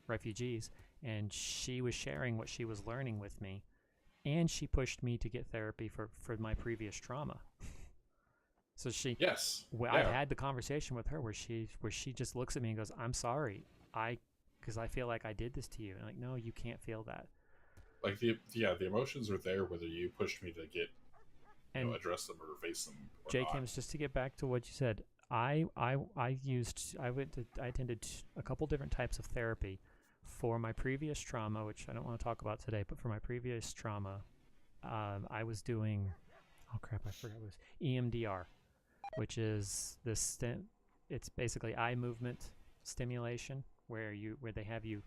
refugees, and she was sharing what she was learning with me, and she pushed me to get therapy for my previous trauma. So I had the conversation with her where she just looks at me and goes, "I'm sorry, because I feel like I did this to you." And I'm like, no, you can't feel that. Like the emotions are there whether you pushed me to get address them or face them. J. Kim's, just to get back to what you said, I attended a couple different types of therapy for my previous trauma, which I don't want to talk about today, but for my previous trauma, I was doing, oh crap, I forgot, it was EMDR, which is this it's basically eye movement stimulation where they have you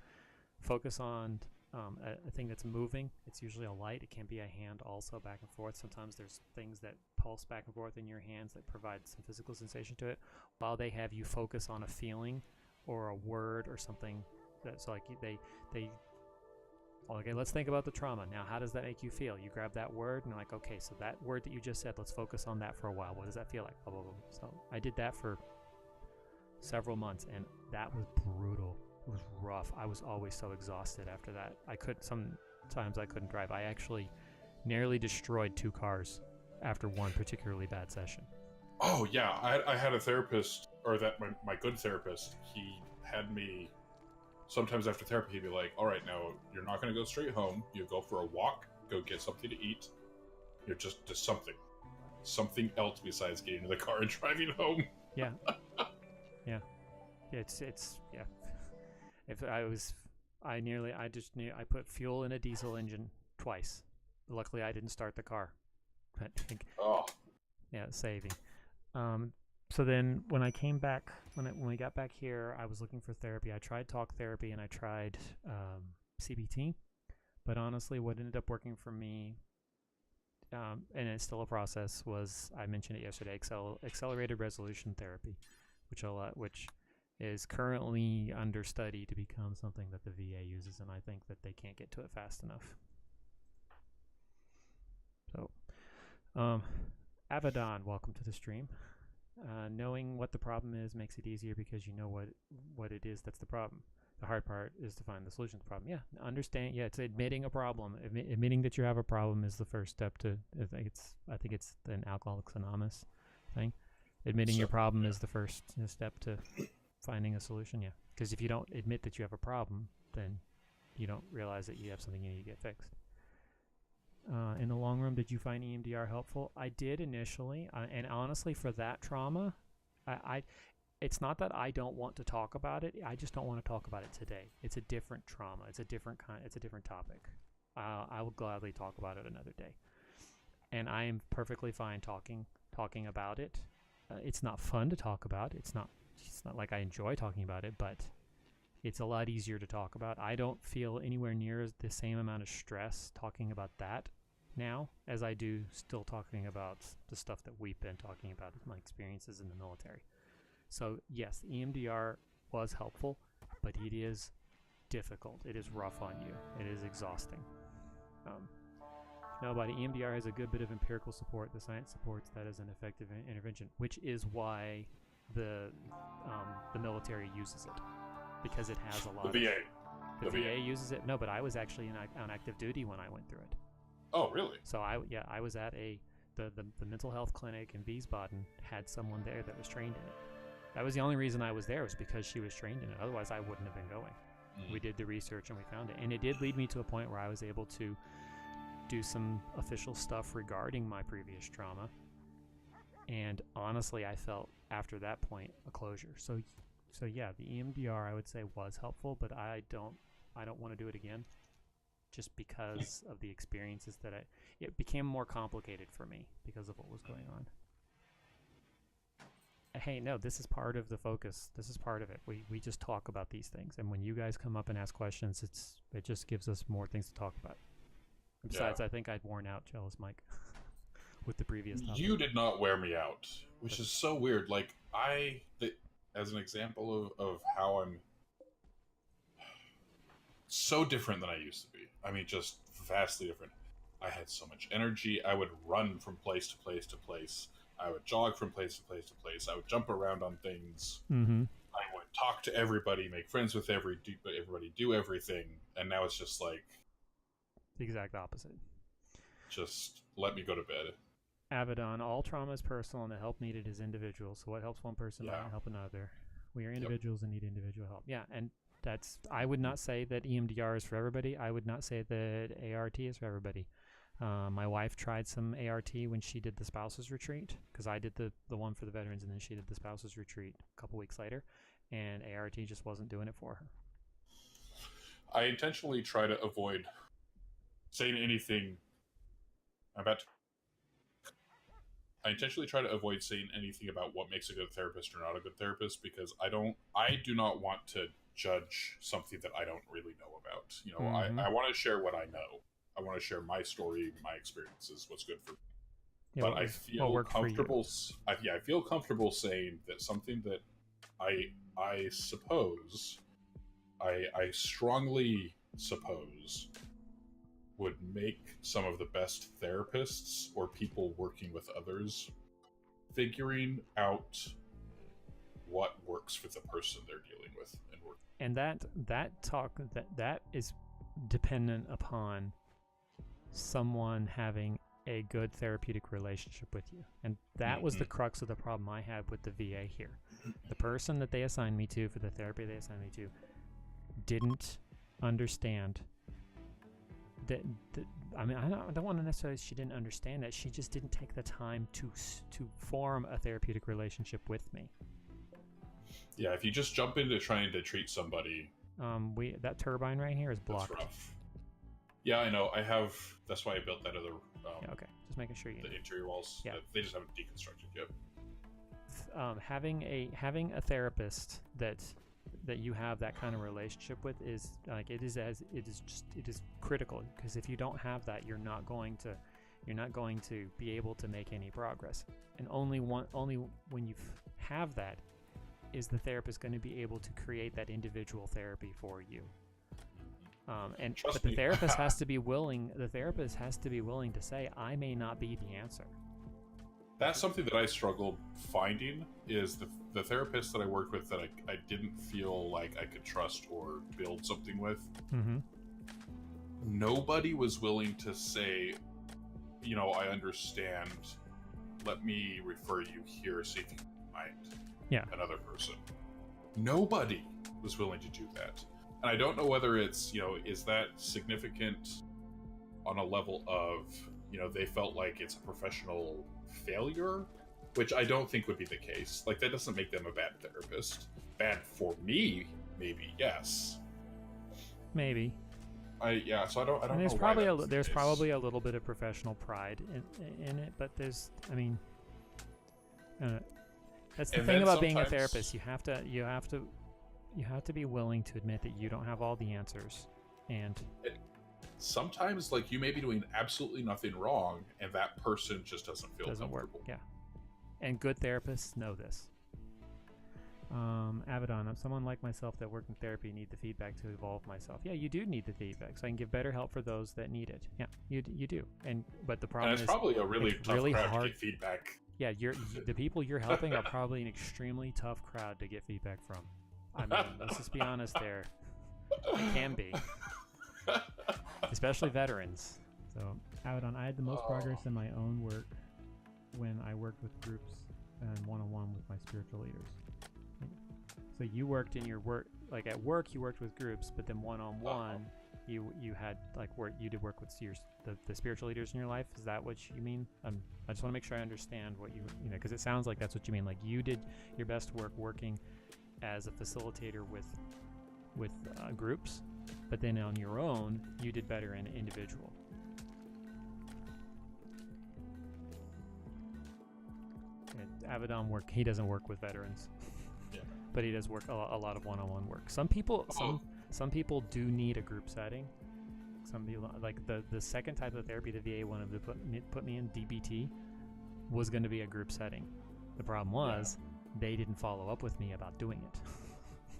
focus on a thing that's moving. It's usually a light. It can be a hand also, back and forth. Sometimes there's things that pulse back and forth in your hands that provide some physical sensation to it, while they have you focus on a feeling or a word or something that's like okay, let's think about the trauma. Now, how does that make you feel? You grab that word and you're like, okay, so that word that you just said, let's focus on that for a while. What does that feel like? Blah, blah, blah. So I did that for several months, and that was brutal. It was rough. I was always so exhausted after that. Sometimes I couldn't drive. I actually nearly destroyed 2 cars after one particularly bad session. Oh yeah, I had a therapist, or that my good therapist, he had me, sometimes after therapy, he'd be like, all right, now you're not going to go straight home. You go for a walk, go get something to eat. You're just something else besides getting in the car and driving home. Yeah. Yeah. It's yeah. I put fuel in a diesel engine twice. Luckily, I didn't start the car. But saving. So then when I came back, when we got back here, I was looking for therapy. I tried talk therapy and I tried CBT, but honestly, what ended up working for me, and it's still a process, was, I mentioned it yesterday, accelerated resolution therapy, which is currently under study to become something that the VA uses, and I think that they can't get to it fast enough. So, Avedon, welcome to the stream. Knowing what the problem is makes it easier because you know what it is that's the problem. The hard part is to find the solution to the problem. Yeah, understand. Yeah, it's admitting a problem. Admitting that you have a problem is the first step to. I think it's an Alcoholics Anonymous thing. Admitting your problem is the first step to finding a solution. Yeah, because if you don't admit that you have a problem, then you don't realize that you have something you need to get fixed. In the long run, did you find EMDR helpful? I did initially, and honestly, for that trauma, it's not that I don't want to talk about it. I just don't want to talk about it today. It's a different trauma. It's a different topic. I will gladly talk about it another day. and I am perfectly fine talking about it. It's not fun to talk about. It's not like I enjoy talking about it, but it's a lot easier to talk about. I don't feel anywhere near the same amount of stress talking about that now as I do still talking about the stuff that we've been talking about, my experiences in the military. So yes, EMDR was helpful, but it is difficult. It is rough on you. It is exhausting. Nobody. EMDR has a good bit of empirical support. The science supports that as an effective intervention, which is why the military uses it, because it has a lot. The VA. The VA uses it. No, but I was actually on active duty when I went through it. Oh, really? So I was at the mental health clinic in Wiesbaden, had someone there that was trained in it. That was the only reason I was there, was because she was trained in it. Otherwise, I wouldn't have been going. We did the research and we found it, and it did lead me to a point where I was able to do some official stuff regarding my previous trauma. And honestly, I felt after that point a closure. So yeah, the EMDR I would say was helpful, but I don't want to do it again, just because of the experiences that it became more complicated for me because of what was going on. Hey, no, this is part of the focus. This is part of it. We just talk about these things, and when you guys come up and ask questions, it just gives us more things to talk about. And besides, I think I'd worn out Jealous Mike with the previous topic. You did not wear me out, which is so weird. Like, as an example of how I'm so different than I used to be. I mean, just vastly different. I had so much energy. I would run from place to place to place. I would jog from place to place to place. I would jump around on things. Mm-hmm. I would talk to everybody, make friends with everybody, do everything. And now it's just like... the exact opposite. Just let me go to bed. Avedon, all trauma is personal and the help needed is individual. So what helps one person might not help another. We are individuals and need individual help. Yeah, and I would not say that EMDR is for everybody. I would not say that ART is for everybody. My wife tried some ART when she did the spouses retreat, because I did the one for the veterans, and then she did the spouses retreat a couple weeks later, and ART just wasn't doing it for her. I intentionally try to avoid saying anything about what makes a good therapist or not a good therapist, because I do not want to judge something that I don't really know about. You know, I want to share what I know. I want to share my story, my experiences, what's good for me. Yeah, but I feel comfortable. I feel comfortable saying that something that I suppose, I strongly suppose, would make some of the best therapists or people working with others figuring out what works for the person they're dealing with and working. And that is dependent upon someone having a good therapeutic relationship with you. And that was the crux of the problem I had with the VA here. The person that they assigned me to for the therapy they assigned me to didn't understand that I mean, I don't want to necessarily she didn't understand that. She just didn't take the time to form a therapeutic relationship with me. Yeah, if you just jump into trying to treat somebody, that turbine right here is blocked. That's rough. Yeah, I know. That's why I built that other. Okay, just making sure the interior walls. Yeah, they just haven't deconstructed yet. Having a therapist that you have that kind of relationship with is like it is critical, because if you don't have that, you're not going to be able to make any progress. And only when you have that is the therapist going to be able to create that individual therapy for you. But the therapist has to be willing. The therapist has to be willing to say, "I may not be the answer." That's something that I struggled finding, is the therapist that I worked with that I didn't feel like I could trust or build something with. Mm-hmm. Nobody was willing to say, you know, I understand. Let me refer you here, see if you can find another person. Nobody was willing to do that. And I don't know whether it's, you know, is that significant on a level of, you know, they felt like it's a professional failure, which I don't think would be the case. Like, that doesn't make them a bad therapist. Bad for me, maybe, yes. Maybe. So I don't And there's know probably why there's probably a little bit of professional pride in it, but there's, I mean, that's the thing about being a therapist. You have to be willing to admit that you don't have all the answers, and sometimes, like, you may be doing absolutely nothing wrong, and that person just doesn't feel comfortable. Work. Yeah, and good therapists know this. Abaddon, I'm someone like myself that work in therapy, need the feedback to evolve myself. Yeah, you do need the feedback, so I can give better help for those that need it. Yeah, you do. But the problem is, probably a really tough crowd hard to get feedback. Yeah, the people you're helping are probably an extremely tough crowd to get feedback from. I mean, let's just be honest there. It can be. Especially veterans. So, Abaddon, I had the most progress in my own work when I worked with groups and one-on-one with my spiritual leaders. So you worked in your work, like at work you worked with groups, but then one-on-one you had like you did work with the spiritual leaders in your life. Is that what you mean? I just want to make sure I understand what you know, because it sounds like that's what you mean. Like you did your best work working as a facilitator with groups, but then on your own you did better in individual. And Abaddon he doesn't work with veterans. But he does work a lot of one-on-one work. Some people do need a group setting. Some people, like the second type of therapy the VA wanted to put me in, DBT, was going to be a group setting. The problem was they didn't follow up with me about doing it.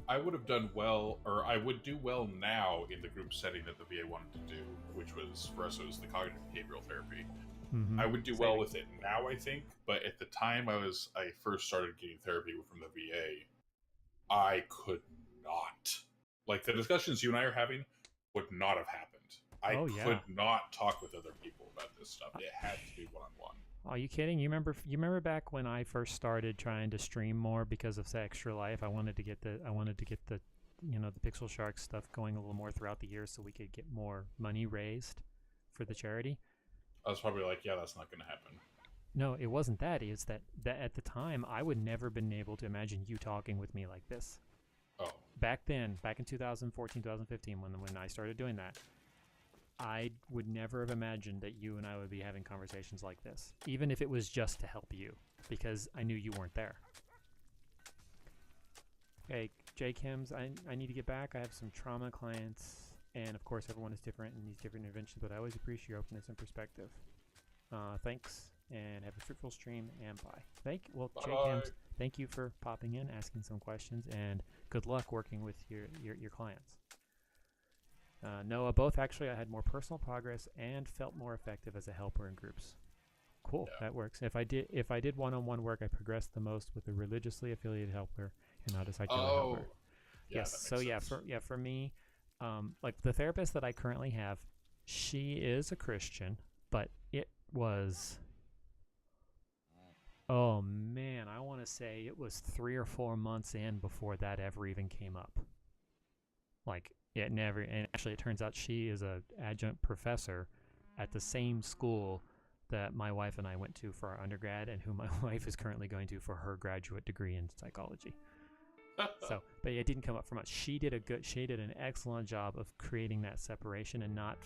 I would have done well, or I would do well now in the group setting that the VA wanted to do, which was, for us, it was the cognitive behavioral therapy. Mm-hmm. I would do well with it now, I think, but at the time I first started getting therapy from the VA, I could not. Like, the discussions you and I are having would not have happened. I could not talk with other people about this stuff. It had to be one-on-one. Are you kidding? You remember back when I first started trying to stream more because of extralife? I wanted to get the the Pixel Shark stuff going a little more throughout the year so we could get more money raised for the charity. I was probably like, yeah, that's not going to happen. No, it wasn't that. It's that at the time, I would never been able to imagine you talking with me like this. Oh. Back then, back in 2014, 2015, when I started doing that, I would never have imagined that you and I would be having conversations like this, even if it was just to help you, because I knew you weren't there. Hey, J. Kims, I need to get back. I have some trauma clients, and of course, everyone is different and needs different interventions, but I always appreciate your openness and perspective. Thanks. And have a fruitful stream, and bye. Jay, thank you for popping in, asking some questions, and good luck working with your clients. Noah, both actually I had more personal progress and felt more effective as a helper in groups. Cool, that works. If I did one-on-one work, I progressed the most with a religiously affiliated helper and not a secular helper. Yes, so for me, like the therapist that I currently have, she is a Christian, but it was... Oh man, I want to say it was 3 or 4 months in before that ever even came up. Like, it never, and actually it turns out she is an adjunct professor at the same school that my wife and I went to for our undergrad, and who my wife is currently going to for her graduate degree in psychology. So, but it didn't come up for much. She did an excellent job of creating that separation and not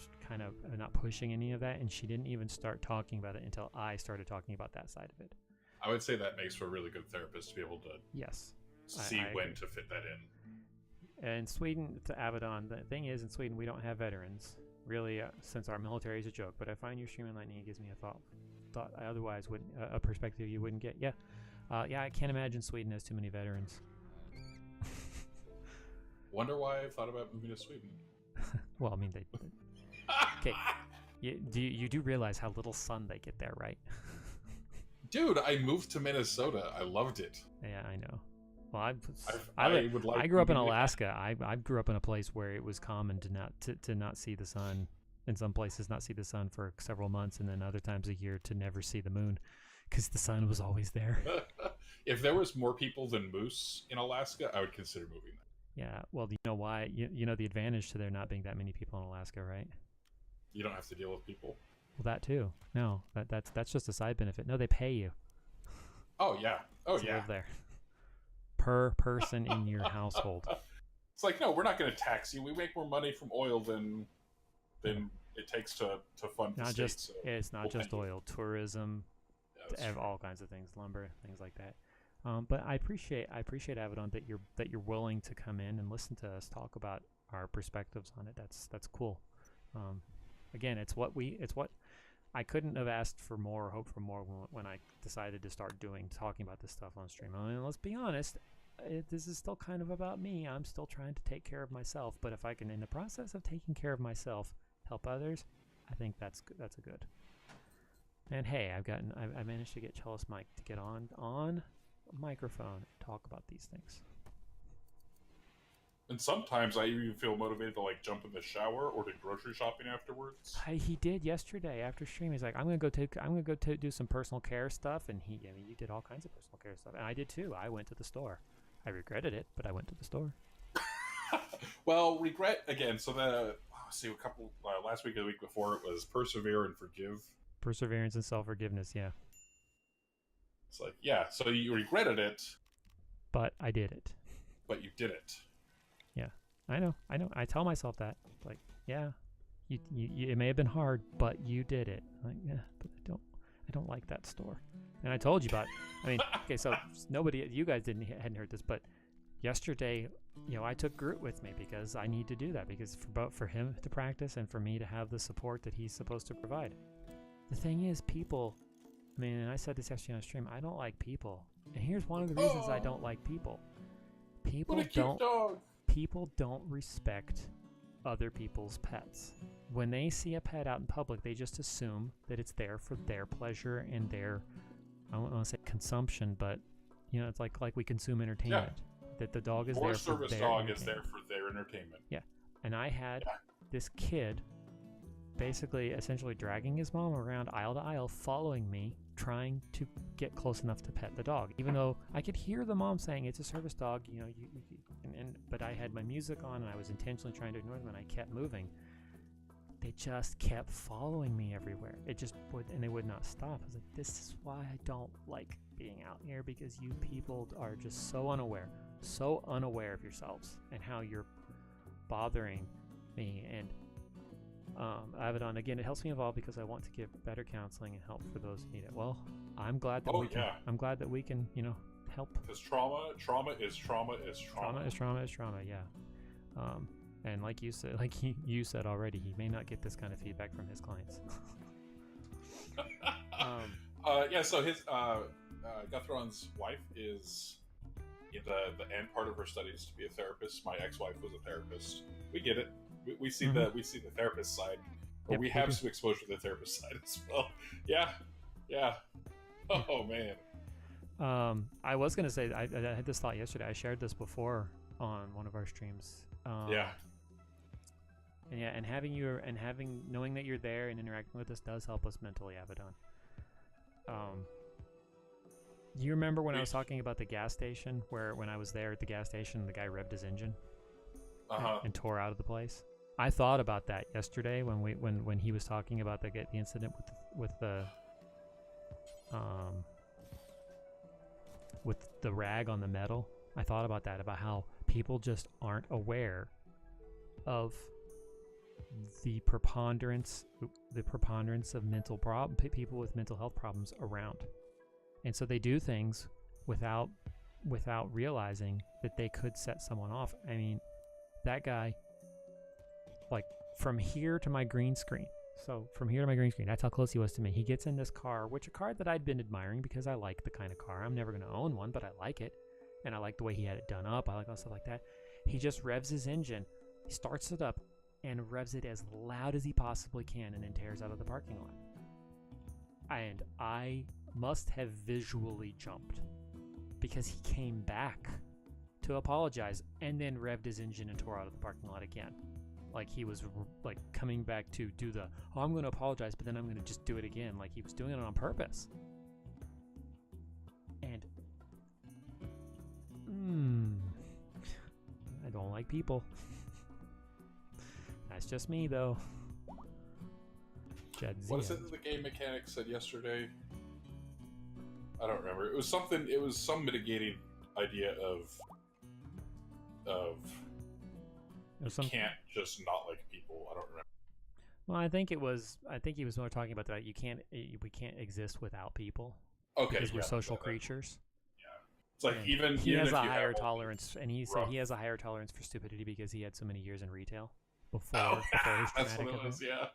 pushing any of that, and she didn't even start talking about it until I started talking about that side of it. I would say that makes for a really good therapist to be able to see when to fit that in. In Sweden, to Abaddon, the thing is, in Sweden, we don't have veterans, really, since our military is a joke. But I find your stream enlightening. It gives me a thought I otherwise wouldn't, a perspective you wouldn't get. Yeah, I can't imagine Sweden has too many veterans. Wonder why I've thought about moving to Sweden. Well, I mean, okay. You do realize how little sun they get there, right? Dude, I moved to Minnesota. I loved it. Yeah, I know. Well, I grew up in Alaska. I grew up in a place where it was common to not see the sun. In some places, not see the sun for several months, and then other times a year to never see the moon, because the sun was always there. If there was more people than moose in Alaska, I would consider moving there. Yeah, well, you know why? You know the advantage to there not being that many people in Alaska, right? You don't have to deal with people. Well, that too. No, that's just a side benefit. No, they pay you. Oh yeah. Oh yeah. Live there. Per person in your household. It's like, no, we're not going to tax you. We make more money from oil than than it takes to fund the state. So it's not just oil, tourism, all kinds of things, lumber, things like that. But I appreciate Avedon that you're willing to come in and listen to us talk about our perspectives on it. That's cool. Again, it's what I couldn't have asked for more or hoped for more when I decided to start talking about this stuff on stream. I mean, let's be honest, this is still kind of about me. I'm still trying to take care of myself, but if I can, in the process of taking care of myself, help others, I think that's a good. And hey, I managed to get Chellis Mike to get on a microphone and talk about these things. And sometimes I even feel motivated to like jump in the shower or to grocery shopping afterwards. He did yesterday after stream. He's like, I'm gonna go do some personal care stuff, and you did all kinds of personal care stuff, and I did too. I went to the store. I regretted it, but I went to the store. Well, regret again. So a couple last week or the week before, it was persevere and forgive. Perseverance and self-forgiveness. Yeah. It's like, yeah. So you regretted it, but I did it. But you did it. Yeah, I know. I tell myself that. Like, yeah, you it may have been hard, but you did it. Like, yeah, but I don't like that store. And I told you about. I mean, okay, so you guys hadn't heard this, but yesterday, I took Groot with me because I need to do that because for him to practice and for me to have the support that he's supposed to provide. The thing is, people. I mean, and I said this yesterday on stream. I don't like people, and here's one of the reasons I don't like people. People don't respect other people's pets. When they see a pet out in public, they just assume that it's there for their pleasure and their, I don't want to say consumption, but it's like we consume entertainment. Yeah. That the dog is there for their dog is there for their entertainment. Yeah. And I had this kid basically essentially dragging his mom around aisle to aisle, following me, trying to get close enough to pet the dog, even though I could hear the mom saying it's a service dog, but I had my music on and I was intentionally trying to ignore them, and I kept moving. They just kept following me everywhere. It just would, and they would not stop. I was like, this is why I don't like being out here, because you people are just so unaware of yourselves and how you're bothering me. And Avedon, again, it helps me evolve because I want to give better counseling and help for those who need it. Well, I'm glad that I'm glad that we can, help. Because trauma is trauma. Trauma is trauma. Yeah. And like you said already, he may not get this kind of feedback from his clients. So his Guthron's wife is in the end part of her studies to be a therapist. My ex-wife was a therapist. We get it. We see the therapist side, or we have some exposure to the therapist side as well. Yeah. Oh man. I was gonna say I had this thought yesterday. I shared this before on one of our streams. And knowing that you're there and interacting with us does help us mentally, Avedon. You remember when I was talking about the gas station, where when I was there at the gas station, the guy revved his engine and tore out of the place? I thought about that yesterday when he was talking about the incident with the rag on the metal. I thought about that, about how people just aren't aware of the preponderance of people with mental health problems around, and so they do things without realizing that they could set someone off. I mean, that guy, like, from here to my green screen. So from here to my green screen, that's how close he was to me. He gets in this car, a car that I'd been admiring because I like the kind of car. I'm never going to own one, but I like it. And I like the way he had it done up. I like all stuff like that. He just revs his engine. He starts it up and revs it as loud as he possibly can and then tears out of the parking lot. And I must have visually jumped because he came back to apologize and then revved his engine and tore out of the parking lot again. Like he was like coming back to do I'm going to apologize, but then I'm going to just do it again. Like he was doing it on purpose. And I don't like people. That's just me, though. What is it that the game mechanic said yesterday? I don't remember. It was some mitigating idea of you can't just not like people. I don't remember. Well, I think he was more talking about that. We can't exist without people. Okay, because we're social creatures. Yeah, it's like and even he has if a you higher have tolerance, and he said he has a higher tolerance for stupidity because he had so many years in retail before his that's traumatic what it event. was, yeah.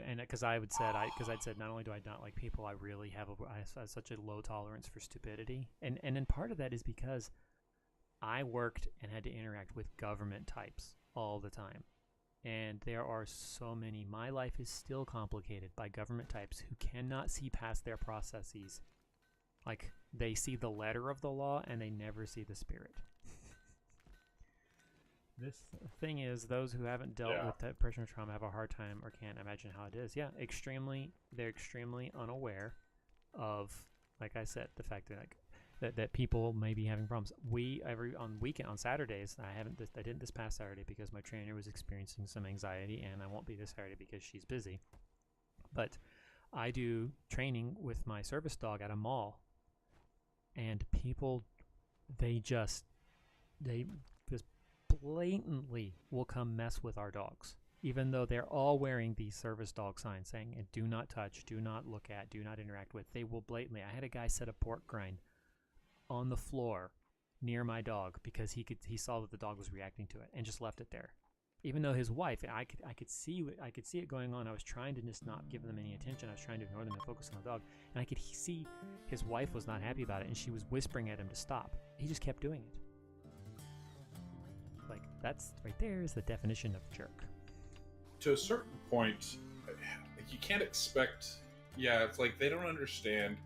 And because I'd said not only do I not like people, I really have such a low tolerance for stupidity, and then part of that is because I worked and had to interact with government types all the time. And there are so many. My life is still complicated by government types who cannot see past their processes. Like, they see the letter of the law and they never see the spirit. This thing is, those who haven't dealt with that personal trauma have a hard time or can't imagine how it is. Yeah, they're extremely unaware of, like I said, the fact that that people may be having problems. On Saturdays, I didn't this past Saturday because my trainer was experiencing some anxiety, and I won't be this Saturday because she's busy. But I do training with my service dog at a mall, and people, they just blatantly will come mess with our dogs, even though they're all wearing these service dog signs saying, do not touch, do not look at, do not interact with. They will blatantly. I had a guy set a pork rind on the floor near my dog because he saw that the dog was reacting to it and just left it there, even though his wife, I could see it going on. I was trying to just not give them any attention. I was trying to ignore them and focus on the dog, and I could see his wife was not happy about it, and she was whispering at him to stop. He just kept doing it. Like, that's right there is the definition of jerk. To a certain point, you can't expect. Yeah, it's like they don't understand.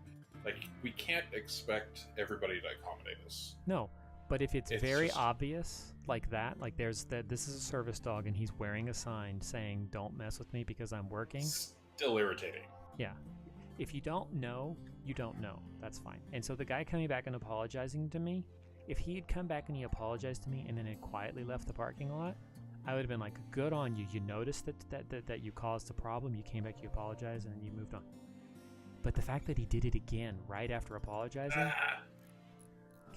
Like, we can't expect everybody to accommodate us. No, but if it's very obvious like that, like this is a service dog and he's wearing a sign saying don't mess with me because I'm working. Still irritating. Yeah. If you don't know, you don't know. That's fine. And so the guy coming back and apologizing to me, if he had come back and he apologized to me and then had quietly left the parking lot, I would have been like, good on you. You noticed that you caused the problem. You came back, you apologized, and then you moved on. But the fact that he did it again right after apologizing,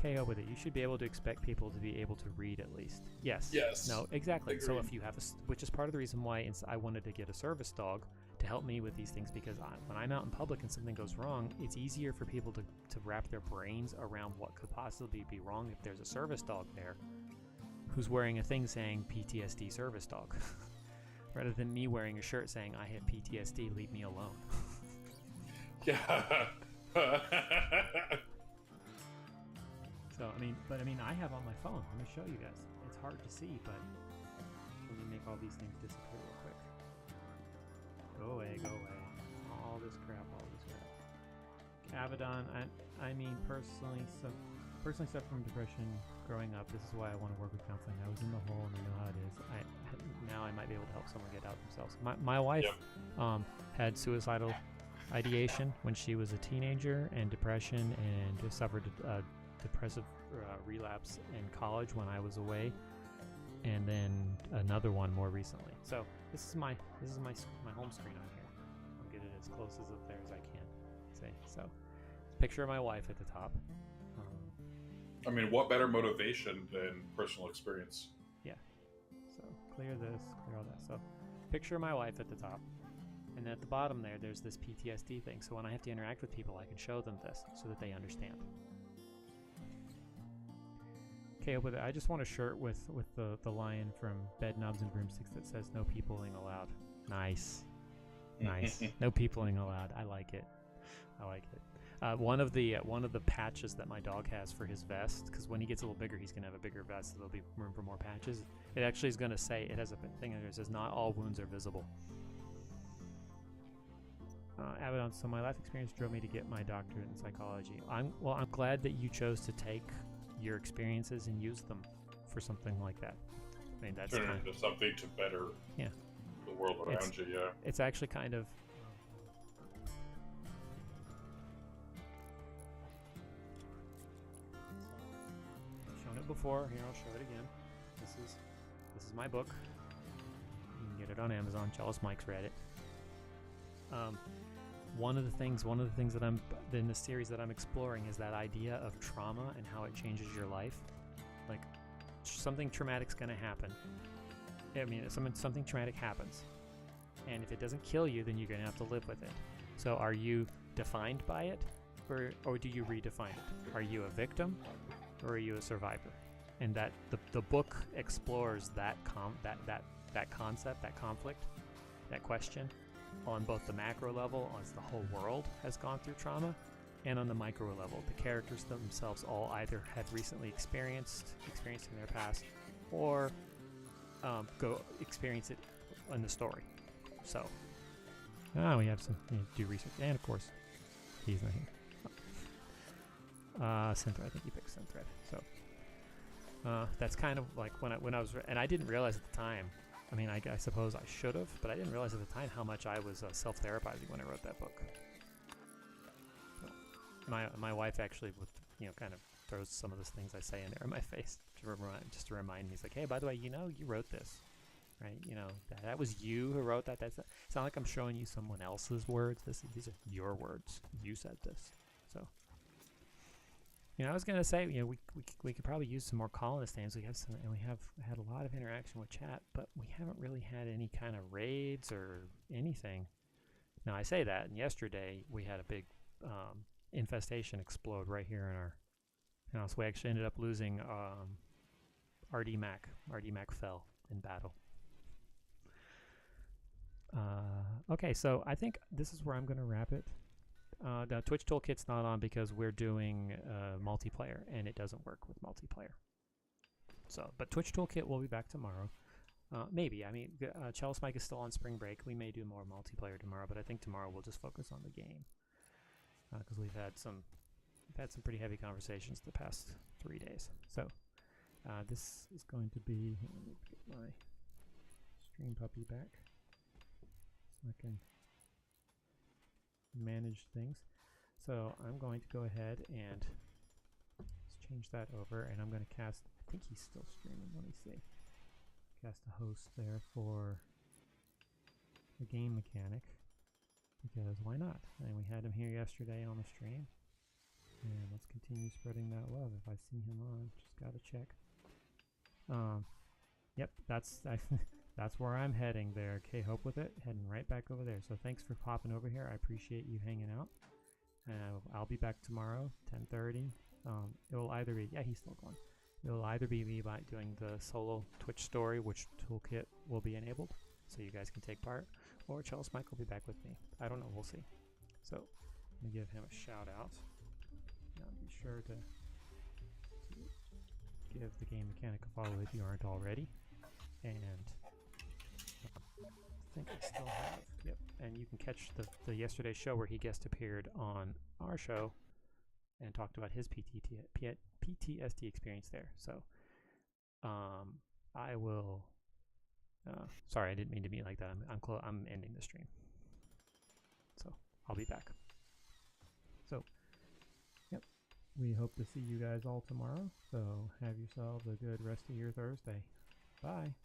KO with it. You should be able to expect people to be able to read at least. Yes. No, exactly. Agreed. So if you have which is part of the reason why I wanted to get a service dog to help me with these things, because when I'm out in public and something goes wrong, it's easier for people to wrap their brains around what could possibly be wrong if there's a service dog there who's wearing a thing saying PTSD service dog rather than me wearing a shirt saying I have PTSD, leave me alone. Yeah. So, I have on my phone. I'm going to show you guys. It's hard to see, but let me make all these things disappear real quick. Go away. All this crap. Abaddon, personally suffer from depression growing up. This is why I want to work with counseling. I was in the hole and I know how it is. Now I might be able to help someone get out themselves. My wife had suicidal ideation when she was a teenager and depression, and suffered a depressive relapse in college when I was away, and then another one more recently. So this is my home screen on here. I'll get it as close as up there as I can. See, so picture of my wife at the top. What better motivation than personal experience? Yeah. So clear this, clear all that. So picture of my wife at the top. And at the bottom there's this PTSD thing. So when I have to interact with people, I can show them this so that they understand. Okay, but I just want a shirt with the lion from Bed Knobs and Broomsticks that says no peopling allowed. Nice. No peopling allowed. I like it. One of the patches that my dog has for his vest, because when he gets a little bigger, he's gonna have a bigger vest, so there'll be room for more patches. It actually is gonna say, it has a thing that says not all wounds are visible. Abaddon, so my life experience drove me to get my doctorate in psychology. I'm glad that you chose to take your experiences and use them for something like that. That's turn it into something to better the world around you. Yeah, it's actually kind of shown it before. Here, I'll show it again. This is my book. You can get it on Amazon. Jealous Mike's read it. One of the things that I'm in the series that I'm exploring is that idea of trauma and how it changes your life. Like, something traumatic's going to happen, I mean, something traumatic happens, and if it doesn't kill you, then you're going to have to live with it. So are you defined by it, or do you redefine it? Are you a victim, or are you a survivor? And that the book explores that concept, that conflict, that question, on both the macro level, as the whole world has gone through trauma, and on the micro level, the characters themselves all either have recently experienced in their past, or go experience it in the story. So, we have some do research, and of course, he's not here. Synthread, I think you picked Synthread. So that's kind of like when I was, and I didn't realize at the time. I mean, I suppose I should have, but I didn't realize at the time how much I was self-therapizing when I wrote that book. So, my wife actually, kind of throws some of those things I say in there in my face just to remind me. It's like, hey, by the way, you wrote this, right? That was you who wrote that. It's not like I'm showing you someone else's words. These are your words. You said this. So, I was gonna say, we could probably use some more colonist names. We have had a lot of interaction with chat, but we haven't really had any kind of raids or anything. Now I say that, and yesterday we had a big infestation explode right here in our house. We actually ended up losing RD Mac. RD Mac fell in battle. Okay, so I think this is where I'm gonna wrap it. The Twitch Toolkit's not on because we're doing multiplayer, and it doesn't work with multiplayer. So, but Twitch Toolkit will be back tomorrow. Maybe. I mean, Chalice Mike is still on spring break. We may do more multiplayer tomorrow, but I think tomorrow we'll just focus on the game because we've had some pretty heavy conversations the past 3 days. So this is going to be. Let me get my stream puppy back so I can manage things. So I'm going to go ahead and let's change that over, and I'm going to cast, I think he's still streaming, let me see, cast a host there for the game mechanic, because why not? And we had him here yesterday on the stream, and let's continue spreading that love. If I see him on, just gotta check. Yep, that's where I'm heading there. Okay, hope with it, heading right back over there. So thanks for popping over here. I appreciate you hanging out. I'll be back tomorrow, 10:30. It will either be, he's still going. It will either be me doing the solo Twitch story, which Toolkit will be enabled, so you guys can take part, or Chalice Mike will be back with me. I don't know, we'll see. So let me give him a shout out. Now be sure to give the game mechanic a follow if you aren't already. And I think I still have, yep, and you can catch the yesterday's show where he guest appeared on our show and talked about his PTSD experience there. So I will, sorry, I didn't mean to be like that. I'm ending the stream. So I'll be back. So, yep, we hope to see you guys all tomorrow. So have yourselves a good rest of your Thursday. Bye.